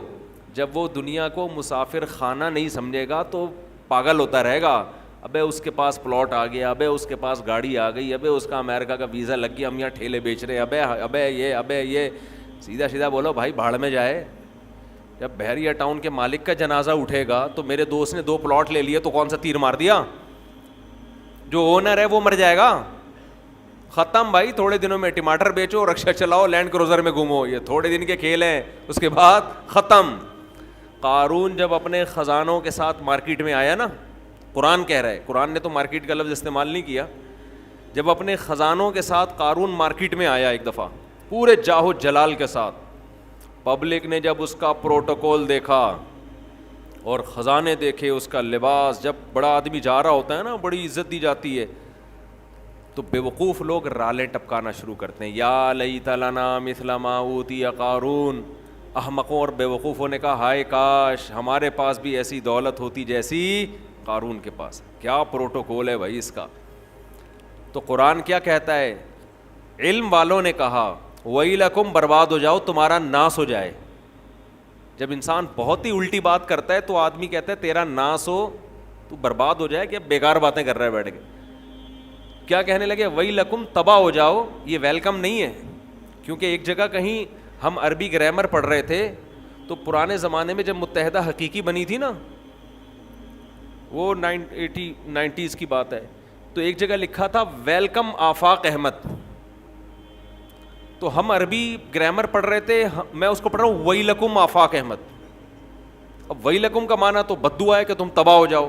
جب وہ دنیا کو مسافر خانہ نہیں سمجھے گا تو پاگل ہوتا رہے گا. ابے اس کے پاس پلاٹ آ گیا, ابے اس کے پاس گاڑی آ گئی, ابے اس کا امریکہ کا ویزا لگ گیا, ہم یہاں ٹھیلے بیچ رہے ہیں, ابے یہ سیدھا سیدھا بولو بھائی بھاڑ میں جائے. جب بحریہ ٹاؤن کے مالک کا جنازہ اٹھے گا تو میرے دوست نے 2 پلاٹ لے لیے تو کون سا تیر مار دیا, جو اونر ہے وہ مر جائے گا, ختم بھائی. تھوڑے دنوں میں ٹماٹر بیچو, رکشا چلاؤ, لینڈ کروزر میں گھومو, یہ تھوڑے دن کے کھیل ہیں, اس کے بعد ختم. قارون جب اپنے خزانوں کے ساتھ مارکیٹ میں آیا نا, قرآن کہہ رہا ہے, قرآن نے تو مارکیٹ کا لفظ استعمال نہیں کیا, جب اپنے خزانوں کے ساتھ قارون مارکیٹ میں آیا ایک دفعہ پورے جاہو جلال کے ساتھ, پبلک نے جب اس کا پروٹوکول دیکھا اور خزانے دیکھے, اس کا لباس, جب بڑا آدمی جا رہا ہوتا ہے نا بڑی عزت دی جاتی ہے, تو بیوقوف لوگ رالیں ٹپکانا شروع کرتے ہیں, یا لیت لنا مثل ما اوتی قارون. احمقوں اور بیوقوفوں نے کہا ہائے کاش ہمارے پاس بھی ایسی دولت ہوتی جیسی قارون کے پاس. کیا پروٹوکول ہے بھائی اس کا. تو قرآن کیا کہتا ہے, علم والوں نے کہا ویلکم, برباد ہو جاؤ, تمہارا ناس ہو جائے. جب انسان بہت ہی الٹی بات کرتا ہے تو آدمی کہتا ہے تیرا ناس ہو, تو برباد ہو جائے, کہ بیکار باتیں کر رہا ہے بیٹھ کے. کیا کہنے لگے, ویلکم, تباہ ہو جاؤ. یہ ویلکم نہیں ہے, کیونکہ ایک جگہ کہیں ہم عربی گرامر پڑھ رہے تھے تو پرانے زمانے میں جب متحدہ حقیقی بنی تھی نا, وہ 90s کی بات ہے, تو ایک جگہ لکھا تھا ویلکم آفاق احمد. تو ہم عربی گرامر پڑھ رہے تھے, میں اس کو پڑھ رہا ہوں ویلکم آفاق احمد. اب ویلکم کا معنی تو بددعا ہے کہ تم تباہ ہو جاؤ.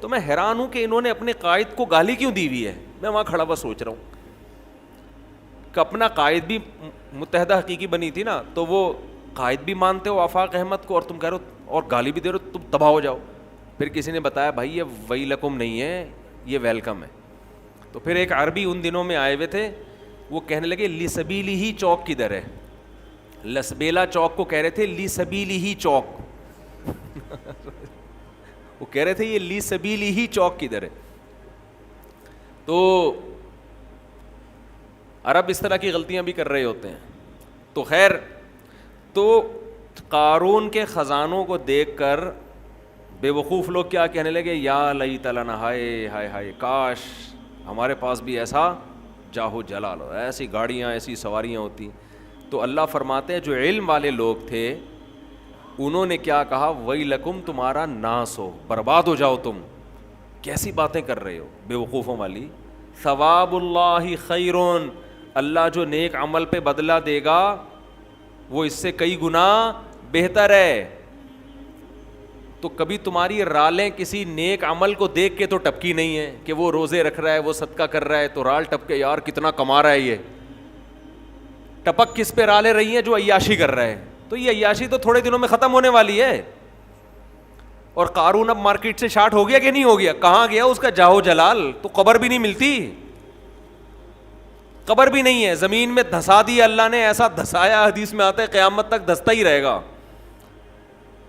تو میں حیران ہوں کہ انہوں نے اپنے قائد کو گالی کیوں دی ہوئی ہے. میں وہاں کھڑا ہوا سوچ رہا ہوں کہ اپنا قائد بھی متحدہ حقیقی بنی تھی نا, تو وہ قائد بھی مانتے ہو آفاق احمد کو اور تم کہہ رہے ہو اور گالی بھی دے رہے ہو تم تباہ ہو جاؤ. پھر کسی نے بتایا بھائی یہ ویلکم نہیں ہے, یہ ویلکم ہے. تو پھر ایک عربی ان دنوں میں آئے ہوئے تھے, وہ کہنے لگے لی سبیلی ہی چوک کدھر ہے. لسبیلا چوک کو کہہ رہے تھے لی سبیلی ہی چوک. وہ کہہ رہے تھے یہ لی سبیلی ہی چوک کدھر ہے. تو عرب اس طرح کی غلطیاں بھی کر رہے ہوتے ہیں. تو خیر, تو قارون کے خزانوں کو دیکھ کر بے وقوف لوگ کیا کہنے لگے, یا لیت لنا, ہائے ہائے ہائے, کاش ہمارے پاس بھی ایسا جاہو جلال ہو, ایسی گاڑیاں ایسی سواریاں ہوتی. تو اللہ فرماتے ہیں جو علم والے لوگ تھے انہوں نے کیا کہا, ویلکم, تمہارا ناس ہو, برباد ہو جاؤ تم, کیسی باتیں کر رہے ہو بے وقوفوں والی. ثواب اللہ خیرون, اللہ جو نیک عمل پہ بدلہ دے گا وہ اس سے کئی گنا بہتر ہے. تو کبھی تمہاری رالیں کسی نیک عمل کو دیکھ کے تو ٹپکی نہیں ہے کہ وہ روزے رکھ رہا ہے, وہ صدقہ کر رہا ہے, تو رال ٹپ کے یار کتنا کما رہا ہے. یہ ٹپک کس پہ رالیں رہی ہیں, جو عیاشی کر رہا ہے. تو یہ عیاشی تو تھوڑے دنوں میں ختم ہونے والی ہے. اور قارون اب مارکیٹ سے شارٹ ہو گیا کہ نہیں ہو گیا, کہاں گیا اس کا جاہو جلال, تو قبر بھی نہیں ملتی, قبر بھی نہیں ہے, زمین میں دھسا دیا اللہ نے, ایسا دھسایا حدیث میں آتا ہے قیامت تک دھستا ہی رہے گا.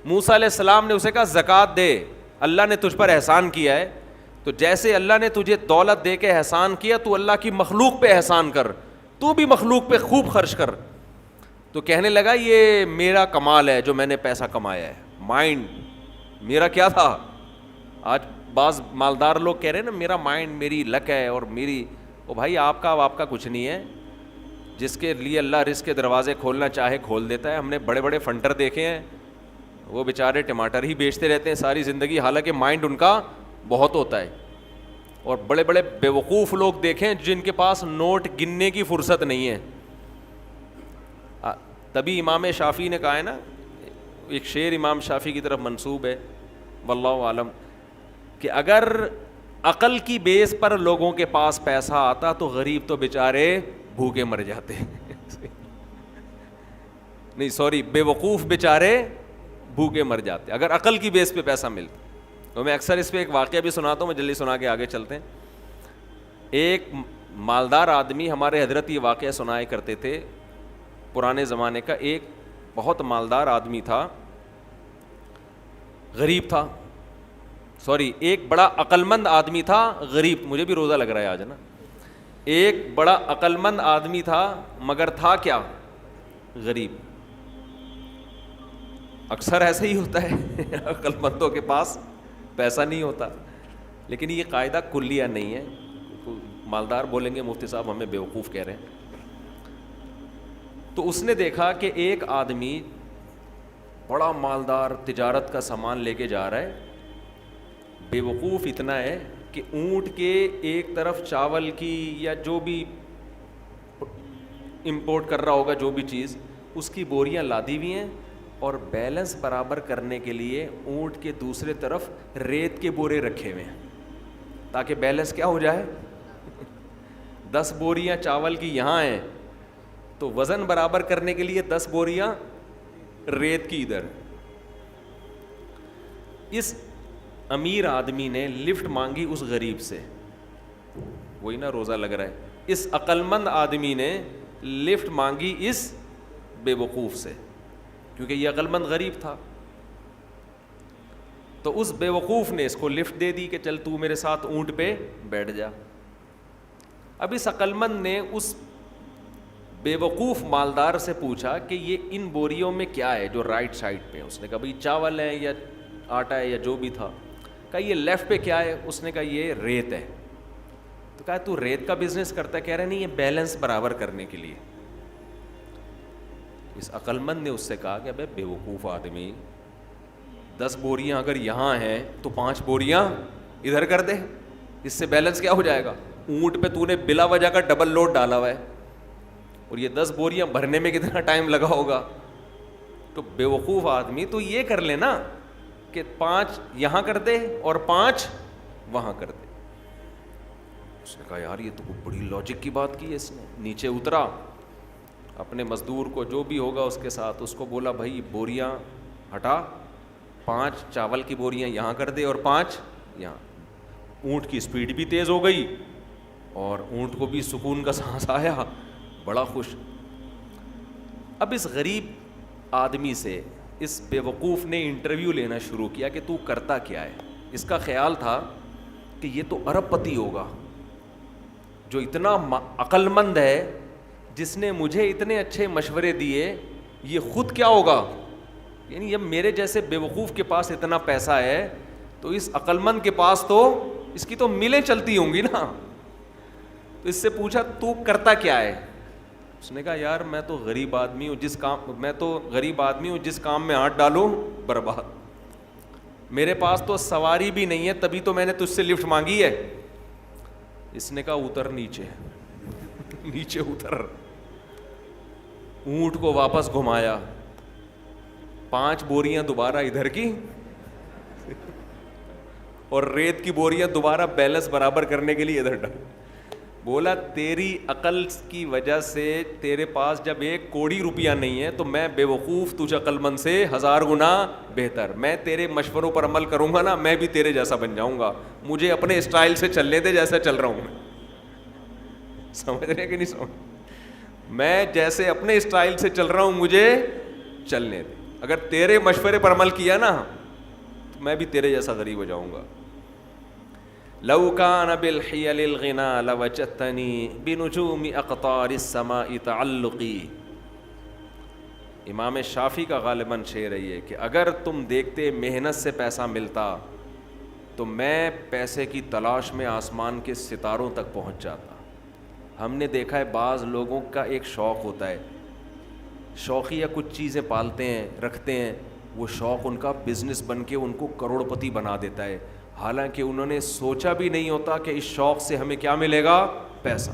موسیٰ علیہ السلام نے اسے کہا زکوٰۃ دے, اللہ نے تجھ پر احسان کیا ہے, تو جیسے اللہ نے تجھے دولت دے کے احسان کیا تو اللہ کی مخلوق پہ احسان کر, تو بھی مخلوق پہ خوب خرچ کر. تو کہنے لگا یہ میرا کمال ہے جو میں نے پیسہ کمایا ہے, مائنڈ میرا کیا تھا. آج بعض مالدار لوگ کہہ رہے ہیں نا میرا مائنڈ, میری لک ہے اور میری, او بھائی آپ کا کچھ نہیں ہے. جس کے لیے اللہ رزق کے دروازے کھولنا چاہے کھول دیتا ہے. ہم نے بڑے بڑے فنٹر دیکھے ہیں, وہ بیچارے ٹماٹر ہی بیچتے رہتے ہیں ساری زندگی, حالانکہ مائنڈ ان کا بہت ہوتا ہے. اور بڑے بڑے بے وقوف لوگ دیکھیں جن کے پاس نوٹ گننے کی فرصت نہیں ہے. تبھی امام شافعی نے کہا ہے نا, ایک شعر امام شافعی کی طرف منسوب ہے واللہ عالم, کہ اگر عقل کی بیس پر لوگوں کے پاس پیسہ آتا تو غریب تو بیچارے بھوکے مر جاتے. نہیں سوری, بے وقوف بیچارے بھوکے مر جاتے اگر عقل کی بیس پہ پیسہ ملتا. تو میں اکثر اس پہ ایک واقعہ بھی سناتا ہوں, میں جلدی سنا کے آگے چلتے ہیں. ایک مالدار آدمی, ہمارے حضرت یہ واقعہ سنائے کرتے تھے پرانے زمانے کا, ایک بہت مالدار آدمی تھا, غریب تھا, سوری ایک بڑا عقل مند آدمی تھا, غریب, مجھے بھی روزہ لگ رہا ہے آج نا. ایک بڑا عقل مند آدمی تھا مگر تھا کیا, غریب. اکثر ایسا ہی ہوتا ہے, عقل مندوں کے پاس پیسہ نہیں ہوتا. لیکن یہ قاعدہ کلیہ نہیں ہے. مالدار بولیں گے مفتی صاحب ہمیں بیوقوف کہہ رہے ہیں. تو اس نے دیکھا کہ ایک آدمی بڑا مالدار تجارت کا سامان لے کے جا رہا ہے, بے وقوف اتنا ہے کہ اونٹ کے ایک طرف چاول کی یا جو بھی امپورٹ کر رہا ہوگا جو بھی چیز, اس کی بوریاں لادی ہوئی ہیں, اور بیلنس برابر کرنے کے لیے اونٹ کے دوسرے طرف ریت کے بورے رکھے ہوئے ہیں تاکہ بیلنس کیا ہو جائے. 10 بوریاں چاول کی یہاں ہیں تو وزن برابر کرنے کے لیے 10 بوریاں ریت کی ادھر. اس امیر آدمی نے لفٹ مانگی اس غریب سے, وہی نا روزہ لگ رہا ہے. اس عقل مند آدمی نے لفٹ مانگی اس بے وقوف سے, کیونکہ یہ عقل مند غریب تھا. تو اس بے وقوف نے اس کو لفٹ دے دی کہ چل تو میرے ساتھ اونٹ پہ بیٹھ جا. اب اس عقل مند نے اس بے وقوف مالدار سے پوچھا کہ یہ ان بوریوں میں کیا ہے جو رائٹ سائڈ پہ. اس نے کہا بھائی چاول ہے یا آٹا ہے یا جو بھی تھا. کہا یہ لیفٹ پہ کیا ہے, اس نے کہا یہ ریت ہے. تو کہا تو ریت کا بزنس کرتا ہے, کہہ رہا نہیں یہ بیلنس برابر کرنے کے لیے. اس عقل مند نے اس سے کہا کہ ابے بے وقوف آدمی, 10 بوریاں اگر یہاں ہیں تو 5 بوریاں ادھر کر دے, اس سے بیلنس کیا ہو جائے گا. اونٹ پہ تو نے بلا وجہ کا ڈبل لوڈ ڈالا ہوا ہے, اور یہ 10 بوریاں بھرنے میں کتنا ٹائم لگا ہوگا. تو بے وقوف آدمی تو یہ کر لے نا کہ 5 یہاں کر دے اور 5 وہاں کر دے. اس نے کہا یار یہ تو بڑی لاجک کی بات کی ہے اس نے. نیچے اترا, اپنے مزدور کو جو بھی ہوگا اس کے ساتھ اس کو بولا بھائی بوریاں ہٹا, 5 چاول کی بوریاں یہاں کر دے اور 5 یہاں. اونٹ کی اسپیڈ بھی تیز ہو گئی اور اونٹ کو بھی سکون کا سانس آیا, بڑا خوش. اب اس غریب آدمی سے اس بے وقوف نے انٹرویو لینا شروع کیا کہ تو کرتا کیا ہے. اس کا خیال تھا کہ یہ تو ارب پتی ہوگا جو اتنا عقل مند ہے, جس نے مجھے اتنے اچھے مشورے دیے, یہ خود کیا ہوگا. یعنی جب میرے جیسے بے وقوف کے پاس اتنا پیسہ ہے تو اس عقل مند کے پاس تو اس کی تو ملیں چلتی ہوں گی نا. تو اس سے پوچھا تو کرتا کیا ہے. اس نے کہا یار میں تو غریب آدمی ہوں, جس کام میں ہاتھ ڈالوں برباد. میرے پاس تو سواری بھی نہیں ہے, تبھی تو میں نے تجھ سے لفٹ مانگی ہے. اس نے کہا اتر نیچے. نیچے اتر. اونٹ کو واپس گھمایا, 5 بوریاں دوبارہ ادھر کی اور ریت کی بوریاں دوبارہ بیلنس برابر کرنے کے لیے ادھر ڈال. بولا تیری عقل کی وجہ سے تیرے پاس جب 1 کوڑی روپیہ نہیں ہے تو میں بے وقوف تجھ عقل مند سے 1000 گنا بہتر. میں تیرے مشوروں پر عمل کروں گا نا, میں بھی تیرے جیسا بن جاؤں گا. مجھے اپنے اسٹائل سے چلنے دے جیسا چل رہا ہوں میں. سمجھ رہے کہ نہیں سمجھ؟ میں جیسے اپنے اسٹائل سے چل رہا ہوں مجھے چلنے دے. اگر تیرے مشورے پر عمل کیا نا تو میں بھی تیرے جیسا غریب ہو جاؤں گا. لو کان بالحیل الغنا لوجدتنی بنجوم اقطار السماء تعلقی. امام شافعی کا غالباً شعر ہے کہ اگر تم دیکھتے محنت سے پیسہ ملتا تو میں پیسے کی تلاش میں آسمان کے ستاروں تک پہنچ جاتا. ہم نے دیکھا ہے بعض لوگوں کا ایک شوق ہوتا ہے, شوقیہ کچھ چیزیں پالتے ہیں رکھتے ہیں, وہ شوق ان کا بزنس بن کے ان کو کروڑ پتی بنا دیتا ہے, حالانکہ انہوں نے سوچا بھی نہیں ہوتا کہ اس شوق سے ہمیں کیا ملے گا, پیسہ.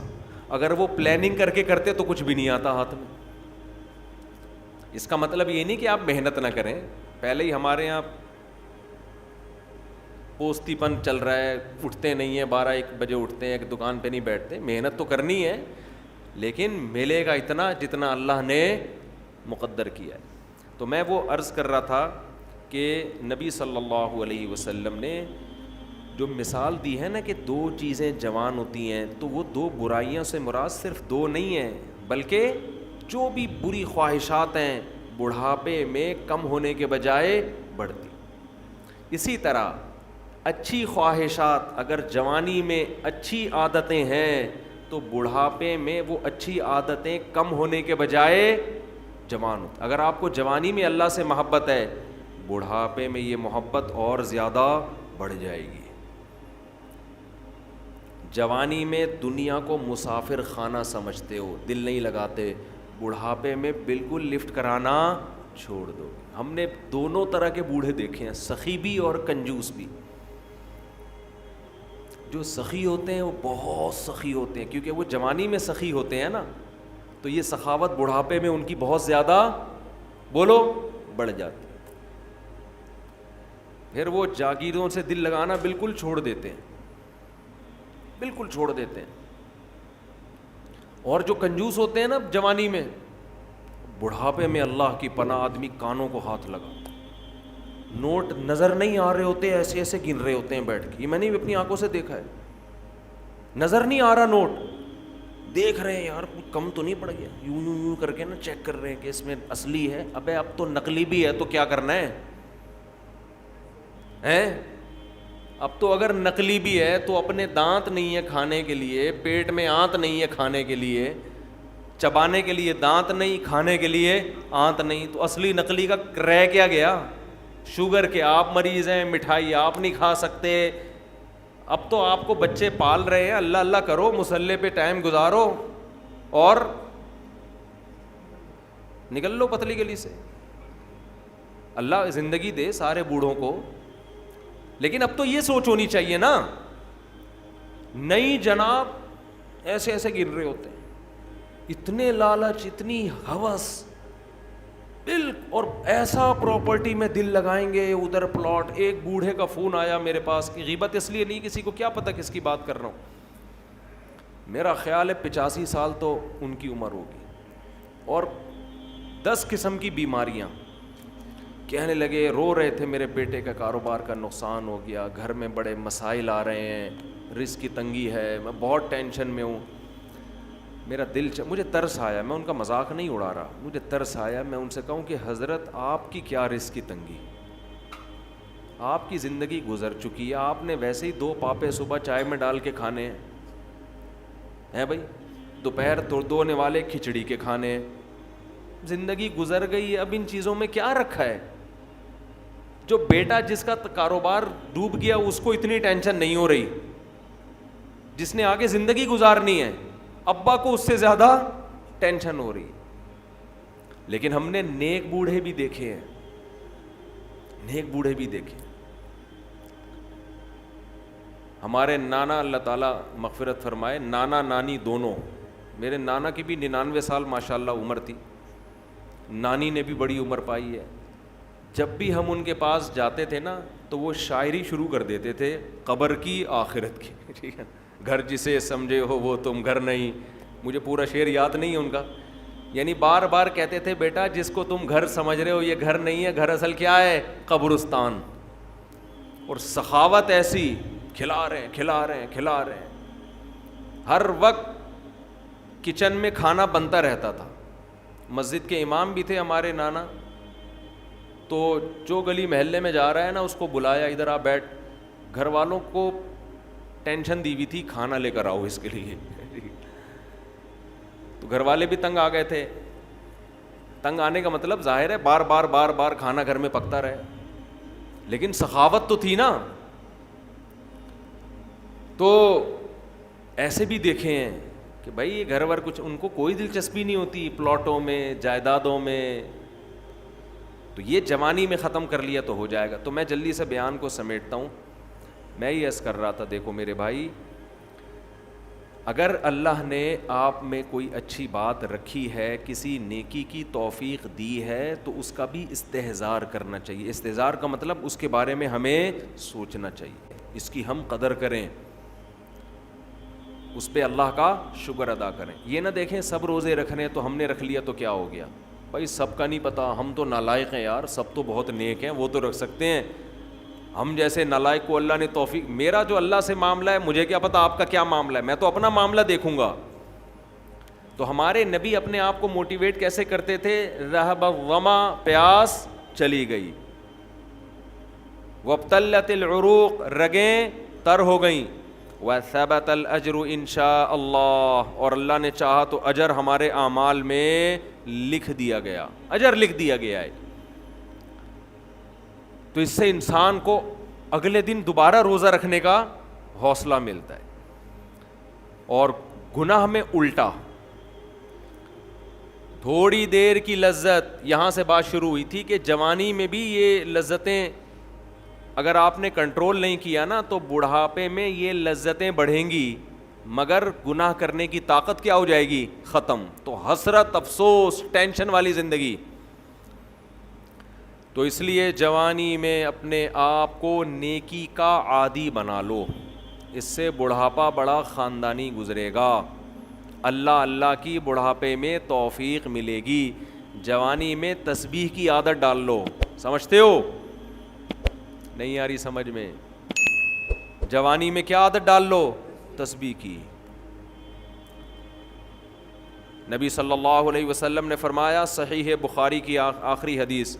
اگر وہ پلاننگ کر کے کرتے تو کچھ بھی نہیں آتا ہاتھ میں. اس کا مطلب یہ نہیں کہ آپ محنت نہ کریں. پہلے ہی ہمارے یہاں پوستی پن چل رہا ہے, اٹھتے نہیں ہیں, 12-1 بجے اٹھتے ہیں, ایک دکان پہ نہیں بیٹھتے. محنت تو کرنی ہے لیکن ملے گا اتنا جتنا اللہ نے مقدر کیا ہے. تو میں وہ عرض کر رہا تھا کہ نبی صلی اللہ علیہ وسلم نے جو مثال دی ہے نا کہ 2 چیزیں جوان ہوتی ہیں, تو وہ 2 برائیوں سے مراد صرف 2 نہیں ہیں, بلکہ جو بھی بری خواہشات ہیں بڑھاپے میں کم ہونے کے بجائے بڑھتی. اسی طرح اچھی خواہشات اگر جوانی میں اچھی عادتیں ہیں تو بڑھاپے میں وہ اچھی عادتیں کم ہونے کے بجائے جوان ہوتی. اگر آپ کو جوانی میں اللہ سے محبت ہے, بڑھاپے میں یہ محبت اور زیادہ بڑھ جائے گی. جوانی میں دنیا کو مسافر خانہ سمجھتے ہو, دل نہیں لگاتے, بڑھاپے میں بالکل لفٹ کرانا چھوڑ دو. ہم نے دونوں طرح کے بوڑھے دیکھے ہیں, سخی بھی اور کنجوس بھی. جو سخی ہوتے ہیں وہ بہت سخی ہوتے ہیں, کیونکہ وہ جوانی میں سخی ہوتے ہیں نا, تو یہ سخاوت بڑھاپے میں ان کی بہت زیادہ بولو بڑھ جاتی. پھر وہ جاگیروں سے دل لگانا بالکل چھوڑ دیتے ہیں, بالکل چھوڑ دیتے ہیں. اور جو کنجوس ہوتے ہیں نا جوانی میں, بڑھاپے میں اللہ کی پناہ آدمی کانوں کو ہاتھ لگا, نوٹ نظر نہیں آ رہے ہوتے, ایسے ایسے گن رہے ہوتے ہیں بیٹھ کے. یہ میں نے اپنی آنکھوں سے دیکھا ہے, نظر نہیں آ رہا نوٹ, دیکھ رہے ہیں یار کم تو نہیں پڑ گیا, یوں یوں یوں کر کے نا چیک کر رہے ہیں کہ اس میں اصلی ہے. ابے اب تو نقلی بھی ہے تو کیا کرنا ہے, اب تو اگر نقلی بھی ہے تو اپنے دانت نہیں ہے کھانے کے لیے, پیٹ میں آنت نہیں ہے کھانے کے لیے, چبانے کے لیے دانت نہیں, کھانے کے لیے آنت نہیں, تو اصلی نقلی کا رہ کیا گیا. شوگر کے آپ مریض ہیں, مٹھائی آپ نہیں کھا سکتے. اب تو آپ کو بچے پال رہے ہیں, اللہ اللہ کرو, مصلے پہ ٹائم گزارو اور نکل لو پتلی گلی سے. اللہ زندگی دے سارے بوڑھوں کو, لیکن اب تو یہ سوچ ہونی چاہیے نا, نہیں جناب ایسے ایسے گر رہے ہوتے ہیں, اتنے لالچ, اتنی ہوس, اور ایسا پراپرٹی میں دل لگائیں گے, ادھر پلاٹ. ایک بوڑھے کا فون آیا میرے پاس, کی غیبت اس لیے نہیں, کسی کو کیا پتہ کس کی بات کر رہا ہوں, میرا خیال ہے 85 سال تو ان کی عمر ہوگی. اور 10 قسم کی بیماریاں. کہنے لگے, رو رہے تھے, میرے بیٹے کا کاروبار کا نقصان ہو گیا, گھر میں بڑے مسائل آ رہے ہیں, رزق کی تنگی ہے, میں بہت ٹینشن میں ہوں. میرا دل مجھے ترس آیا, میں ان کا مذاق نہیں اڑا رہا, مجھے ترس آیا. میں ان سے کہوں کہ حضرت آپ کی کیا رزق کی تنگی, آپ کی زندگی گزر چکی ہے, آپ نے ویسے ہی 2 پاپے صبح چائے میں ڈال کے کھانے ہیں بھائی, دوپہر دھونے والے کھچڑی کے کھانے ہیں, زندگی گزر گئی ہے, اب ان چیزوں میں کیا رکھا ہے. جو بیٹا جس کا کاروبار ڈوب گیا اس کو اتنی ٹینشن نہیں ہو رہی, جس نے آگے زندگی گزارنی ہے ابا کو اس سے زیادہ ٹینشن ہو رہی. لیکن ہم نے نیک بوڑھے بھی دیکھے ہیں, نیک بوڑھے بھی دیکھے. ہمارے نانا, اللہ تعالیٰ مغفرت فرمائے, نانا نانی دونوں, میرے نانا کی بھی 99 سال ماشاءاللہ عمر تھی, نانی نے بھی بڑی عمر پائی ہے. جب بھی ہم ان کے پاس جاتے تھے نا تو وہ شاعری شروع کر دیتے تھے, قبر کی آخرت کی, ٹھیک ہے, گھر جسے سمجھے ہو وہ تم گھر نہیں. مجھے پورا شعر یاد نہیں ہے ان کا, یعنی بار بار کہتے تھے بیٹا جس کو تم گھر سمجھ رہے ہو یہ گھر نہیں ہے, گھر اصل کیا ہے, قبرستان. اور سخاوت ایسی, کھلا رہے ہیں کھلا رہے ہیں کھلا رہے ہیں, ہر وقت کچن میں کھانا بنتا رہتا تھا. مسجد کے امام بھی تھے ہمارے نانا, تو جو گلی محلے میں جا رہا ہے نا اس کو بلایا, ادھر آ بیٹھ. گھر والوں کو ٹینشن دی ہوئی تھی کھانا لے کر آؤ اس کے لیے, تو گھر والے بھی تنگ آ گئے تھے. تنگ آنے کا مطلب ظاہر ہے بار بار بار بار کھانا گھر میں پکتا رہے, لیکن سخاوت تو تھی نا. تو ایسے بھی دیکھے ہیں کہ بھائی یہ گھر ور کچھ ان کو کوئی دلچسپی نہیں ہوتی پلاٹوں میں, جائیدادوں میں. تو یہ جوانی میں ختم کر لیا تو ہو جائے گا. تو میں جلدی سے بیان کو سمیٹتا ہوں. میں یہ عرض کر رہا تھا, دیکھو میرے بھائی, اگر اللہ نے آپ میں کوئی اچھی بات رکھی ہے, کسی نیکی کی توفیق دی ہے, تو اس کا بھی استحضار کرنا چاہیے. استحضار کا مطلب اس کے بارے میں ہمیں سوچنا چاہیے, اس کی ہم قدر کریں, اس پہ اللہ کا شکر ادا کریں. یہ نہ دیکھیں سب روزے رکھنے تو ہم نے رکھ لیا تو کیا ہو گیا, بھائی سب کا نہیں پتہ, ہم تو نالائق ہیں یار, سب تو بہت نیک ہیں, وہ تو رکھ سکتے ہیں, ہم جیسے نالائق کو اللہ نے توفیق. میرا جو اللہ سے معاملہ ہے مجھے کیا پتہ آپ کا کیا معاملہ ہے, میں تو اپنا معاملہ دیکھوں گا. تو ہمارے نبی اپنے آپ کو موٹیویٹ کیسے کرتے تھے, رہب الظما, پیاس چلی گئی, وابتلت العروق, رگیں تر ہو گئیں, وثبت الاجر انشاء اللہ, اور اللہ نے چاہا تو اجر ہمارے اعمال میں لکھ دیا گیا, اجر لکھ دیا گیا ہے. تو اس سے انسان کو اگلے دن دوبارہ روزہ رکھنے کا حوصلہ ملتا ہے. اور گناہ میں الٹا, تھوڑی دیر کی لذت, یہاں سے بات شروع ہوئی تھی کہ جوانی میں بھی یہ لذتیں اگر آپ نے کنٹرول نہیں کیا نا تو بڑھاپے میں یہ لذتیں بڑھیں گی, مگر گناہ کرنے کی طاقت کیا ہو جائے گی, ختم. تو حسرت, افسوس, ٹینشن والی زندگی. تو اس لیے جوانی میں اپنے آپ کو نیکی کا عادی بنا لو, اس سے بڑھاپا بڑا خاندانی گزرے گا. اللہ اللہ کی بڑھاپے میں توفیق ملے گی. جوانی میں تسبیح کی عادت ڈال لو, سمجھتے ہو, نہیں آ رہی سمجھ میں, جوانی میں کیا عادت ڈال لو, تسبیح کی. نبی صلی اللہ علیہ وسلم نے فرمایا, صحیح بخاری کی آخری حدیث,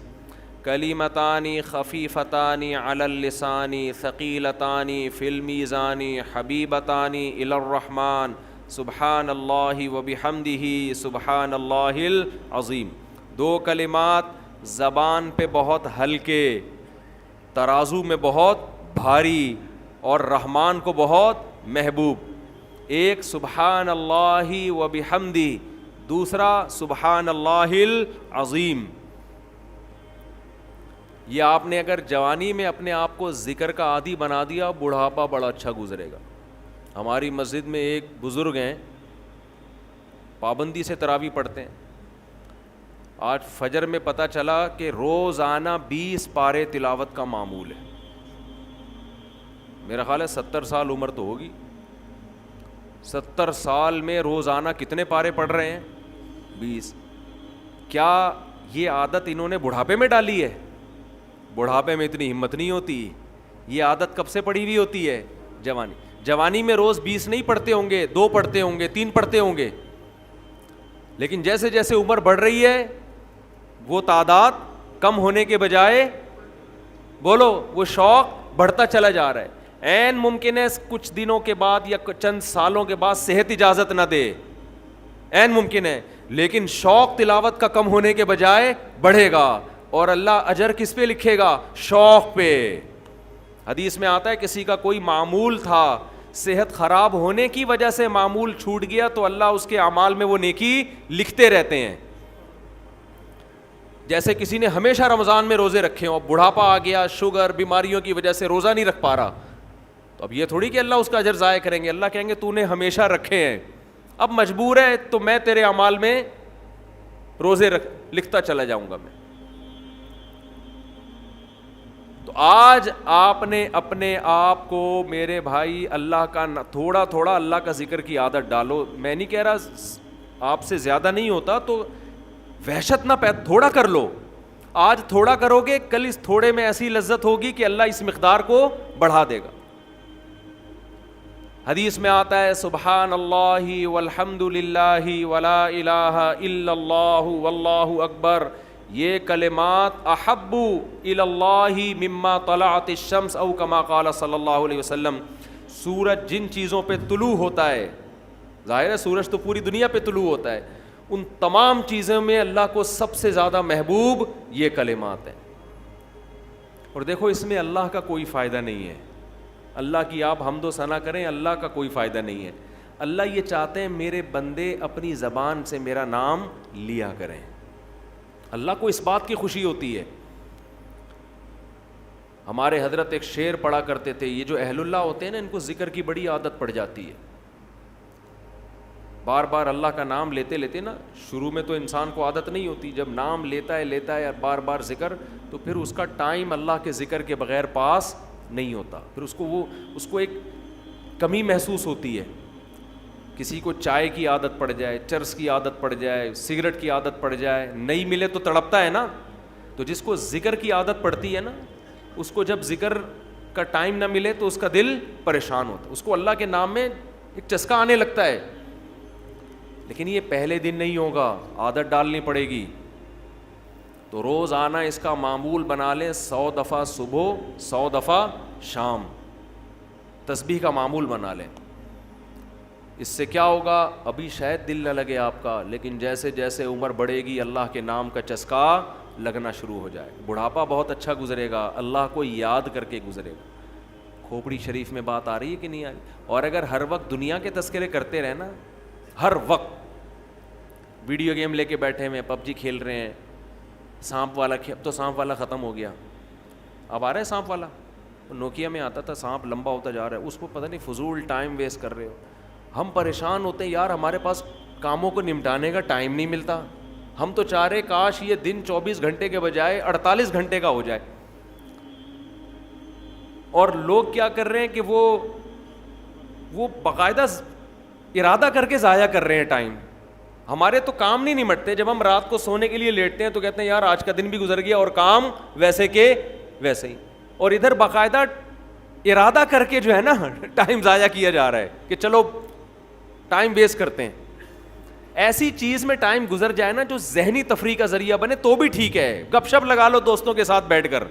کلیمتانی خفیفتانی علی اللسانی ثقیلتانی فی المیزان حبیبتانی الی الرحمن سبحان اللہ وبحمدہ سبحان اللہ العظیم. 2 کلمات زبان پہ بہت ہلکے, ترازو میں بہت بھاری, اور رحمان کو بہت محبوب. ایک سبحان اللہ وبحمدہ, دوسرا سبحان اللہ العظیم. یہ آپ نے اگر جوانی میں اپنے آپ کو ذکر کا عادی بنا دیا, بڑھاپا بڑا اچھا گزرے گا. ہماری مسجد میں ایک بزرگ ہیں, پابندی سے تراویح پڑھتے ہیں. آج فجر میں پتہ چلا کہ روزانہ 20 پارے تلاوت کا معمول ہے. میرا خیال ہے 70 سال عمر تو ہوگی, 70 سال میں روزانہ کتنے پارے پڑھ رہے ہیں, 20. کیا یہ عادت انہوں نے بڑھاپے میں ڈالی ہے؟ بڑھاپے میں اتنی ہمت نہیں ہوتی. یہ عادت کب سے پڑی ہوئی ہوتی ہے؟ جوانی میں روز 20 نہیں پڑھتے ہوں گے, 2 پڑھتے ہوں گے, 3 پڑھتے ہوں گے, لیکن جیسے جیسے عمر بڑھ رہی ہے وہ تعداد کم ہونے کے بجائے بولو وہ شوق بڑھتا چلا جا رہا ہے. عین ممکن ہے کچھ دنوں کے بعد یا چند سالوں کے بعد صحت اجازت نہ دے, عین ممکن ہے, لیکن شوق تلاوت کا کم ہونے کے بجائے بڑھے گا. اور اللہ اجر کس پہ لکھے گا؟ شوق پہ. حدیث میں آتا ہے کسی کا کوئی معمول تھا, صحت خراب ہونے کی وجہ سے معمول چھوٹ گیا تو اللہ اس کے اعمال میں وہ نیکی لکھتے رہتے ہیں. جیسے کسی نے ہمیشہ رمضان میں روزے رکھے ہوں, بڑھاپا آ گیا, شوگر, بیماریوں کی وجہ سے روزہ نہیں رکھ پا رہا, تو اب یہ تھوڑی کہ اللہ اس کا اجر ضائع کریں گے. اللہ کہیں گے تو نے ہمیشہ رکھے ہیں, اب مجبور ہے تو میں تیرے اعمال میں روزے لکھتا چلا جاؤں گا میں. تو آج آپ نے اپنے آپ کو میرے بھائی اللہ کا تھوڑا تھوڑا اللہ کا ذکر کی عادت ڈالو. میں نہیں کہہ رہا آپ سے زیادہ نہیں ہوتا تو وحشت نہ تھوڑا کر لو. آج تھوڑا کرو گے, کل اس تھوڑے میں ایسی لذت ہوگی کہ اللہ اس مقدار کو بڑھا دے گا. حدیث میں آتا ہے سبحان اللہ والحمد للہ ولا الہ الا اللہ واللہ اکبر, یہ کلمات احب الی اللہ مما طلعت الشمس او کما قال صلی اللہ علیہ وسلم. سورج جن چیزوں پہ طلوع ہوتا ہے, ظاہر ہے سورج تو پوری دنیا پہ طلوع ہوتا ہے, ان تمام چیزوں میں اللہ کو سب سے زیادہ محبوب یہ کلمات ہیں. اور دیکھو اس میں اللہ کا کوئی فائدہ نہیں ہے, اللہ کی آپ حمد و ثنا کریں, اللہ کا کوئی فائدہ نہیں ہے. اللہ یہ چاہتے ہیں میرے بندے اپنی زبان سے میرا نام لیا کریں. اللہ کو اس بات کی خوشی ہوتی ہے. ہمارے حضرت ایک شعر پڑھا کرتے تھے, یہ جو اہل اللہ ہوتے ہیں نا ان کو ذکر کی بڑی عادت پڑ جاتی ہے, بار بار اللہ کا نام لیتے لیتے نا. شروع میں تو انسان کو عادت نہیں ہوتی, جب نام لیتا ہے بار بار ذکر, تو پھر اس کا ٹائم اللہ کے ذکر کے بغیر پاس نہیں ہوتا. پھر اس کو ایک کمی محسوس ہوتی ہے. کسی کو چائے کی عادت پڑ جائے, چرس کی عادت پڑ جائے, سگریٹ کی عادت پڑ جائے, نہیں ملے تو تڑپتا ہے نا. تو جس کو ذکر کی عادت پڑتی ہے نا, اس کو جب ذکر کا ٹائم نہ ملے تو اس کا دل پریشان ہوتا ہے, اس کو اللہ کے نام میں ایک چسکا آنے لگتا ہے. لیکن یہ پہلے دن نہیں ہوگا, عادت ڈالنی پڑے گی. تو روز آنا اس کا معمول بنا لیں, 100 دفعہ صبح 100 دفعہ شام تسبیح کا معمول بنا لیں. اس سے کیا ہوگا؟ ابھی شاید دل نہ لگے آپ کا, لیکن جیسے جیسے عمر بڑھے گی اللہ کے نام کا چسکا لگنا شروع ہو جائے. بڑھاپا بہت اچھا گزرے گا, اللہ کو یاد کر کے گزرے گا. کھوپڑی شریف میں بات آ رہی ہے کہ نہیں آ رہی؟ اور اگر ہر وقت دنیا کے تذکرے کرتے رہے نا, ہر وقت ویڈیو گیم لے کے بیٹھے ہوئے, PUBG کھیل رہے ہیں, سانپ والا اب تو سانپ والا ختم ہو گیا, اب آ رہا ہے سانپ والا. نوکیا میں آتا تھا, سانپ لمبا ہوتا جا رہا ہے, اس کو پتہ نہیں فضول ٹائم ویسٹ کر رہے ہو. ہم پریشان ہوتے ہیں یار, ہمارے پاس کاموں کو نمٹانے کا ٹائم نہیں ملتا. ہم تو چاہ رہے کاش یہ دن 24 گھنٹے کے بجائے 48 گھنٹے کا ہو جائے. اور لوگ کیا کر رہے ہیں کہ وہ باقاعدہ ارادہ کر کے ضائع کر رہے ہیں ٹائم. ہمارے تو کام نہیں نمٹتے. جب ہم رات کو سونے کے لیے لیٹتے ہیں تو کہتے ہیں یار آج کا دن بھی گزر گیا اور کام ویسے کے ویسے ہی, اور ادھر باقاعدہ ارادہ کر کے جو ہے نا ٹائم ضائع کیا جا رہا ہے کہ چلو ٹائم ویسٹ کرتے ہیں. ایسی چیز میں ٹائم گزر جائے نا جو ذہنی تفریح کا ذریعہ بنے تو بھی ٹھیک ہے. گپ شپ لگا لو دوستوں کے ساتھ بیٹھ کر.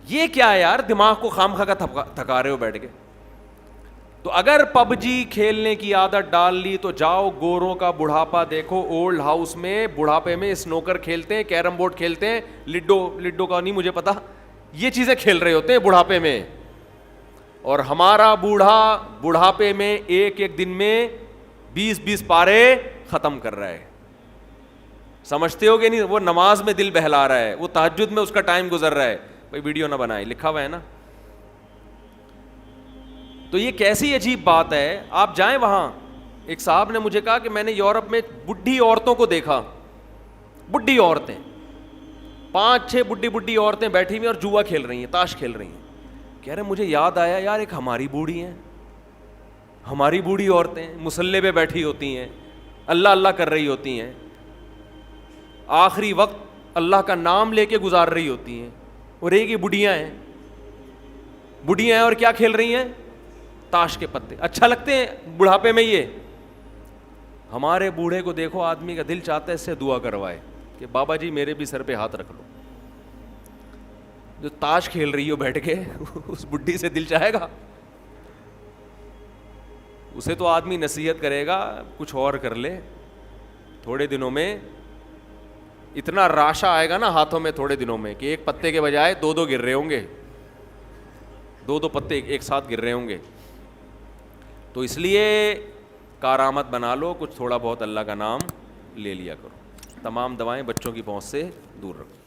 یہ کیا ہے یار, دماغ کو خام خا کا تھکا رہے ہو بیٹھ کے. تو اگر PUBG کھیلنے کی عادت ڈال لی تو جاؤ گوروں کا بڑھاپا دیکھو. اولڈ ہاؤس میں بڑھاپے میں سنوکر کھیلتے ہیں, کیرم بورڈ کھیلتے ہیں, لڈو کا نہیں مجھے پتا, یہ چیزیں کھیل رہے ہوتے ہیں بڑھاپے میں. اور ہمارا بوڑھا بڑھاپے میں ایک دن میں 20 پارے ختم کر رہا ہے. سمجھتے ہو کہ نہیں؟ وہ نماز میں دل بہلا رہا ہے, وہ تہجد میں اس کا ٹائم گزر رہا ہے. بھائی ویڈیو نہ بنائے, لکھا ہوا ہے نا. تو یہ کیسی عجیب بات ہے. آپ جائیں وہاں, ایک صاحب نے مجھے کہا کہ میں نے یورپ میں بڈھی عورتوں کو دیکھا, بڈھی عورتیں 5-6 بڈھی عورتیں بیٹھی ہوئی اور جوا کھیل رہی ہیں, تاش کھیل رہی ہیں. کہہ رہے مجھے یاد آیا یار ایک ہماری بوڑھی ہیں, ہماری بوڑھی عورتیں مصلے پہ بیٹھی ہوتی ہیں, اللہ اللہ کر رہی ہوتی ہیں. آخری وقت اللہ کا نام لے کے گزار رہی ہوتی ہیں. اور ایک ہی بڑھیاں ہیں اور کیا کھیل رہی ہیں؟ تاش کے پتے. اچھا لگتے ہیں بڑھاپے میں یہ. ہمارے بوڑھے کو دیکھو, آدمی کا دل چاہتا ہے اس سے دعا کروائے کہ بابا جی میرے بھی سر پہ ہاتھ رکھ لو. جو تاش کھیل رہی ہو بیٹھ کے اس بڈھی سے دل چاہے گا؟ اسے تو آدمی نصیحت کرے گا کچھ اور کر لے. تھوڑے دنوں میں اتنا راشا آئے گا نا ہاتھوں میں تھوڑے دنوں میں کہ ایک پتے کے بجائے دو گر رہے ہوں گے, دو پتے ایک ساتھ گر رہے ہوں گے. تو اس لیے کارآمد بنا لو, کچھ تھوڑا بہت اللہ کا نام لے لیا کرو. تمام دوائیں بچوں کی پہنچ سے دور رکھو.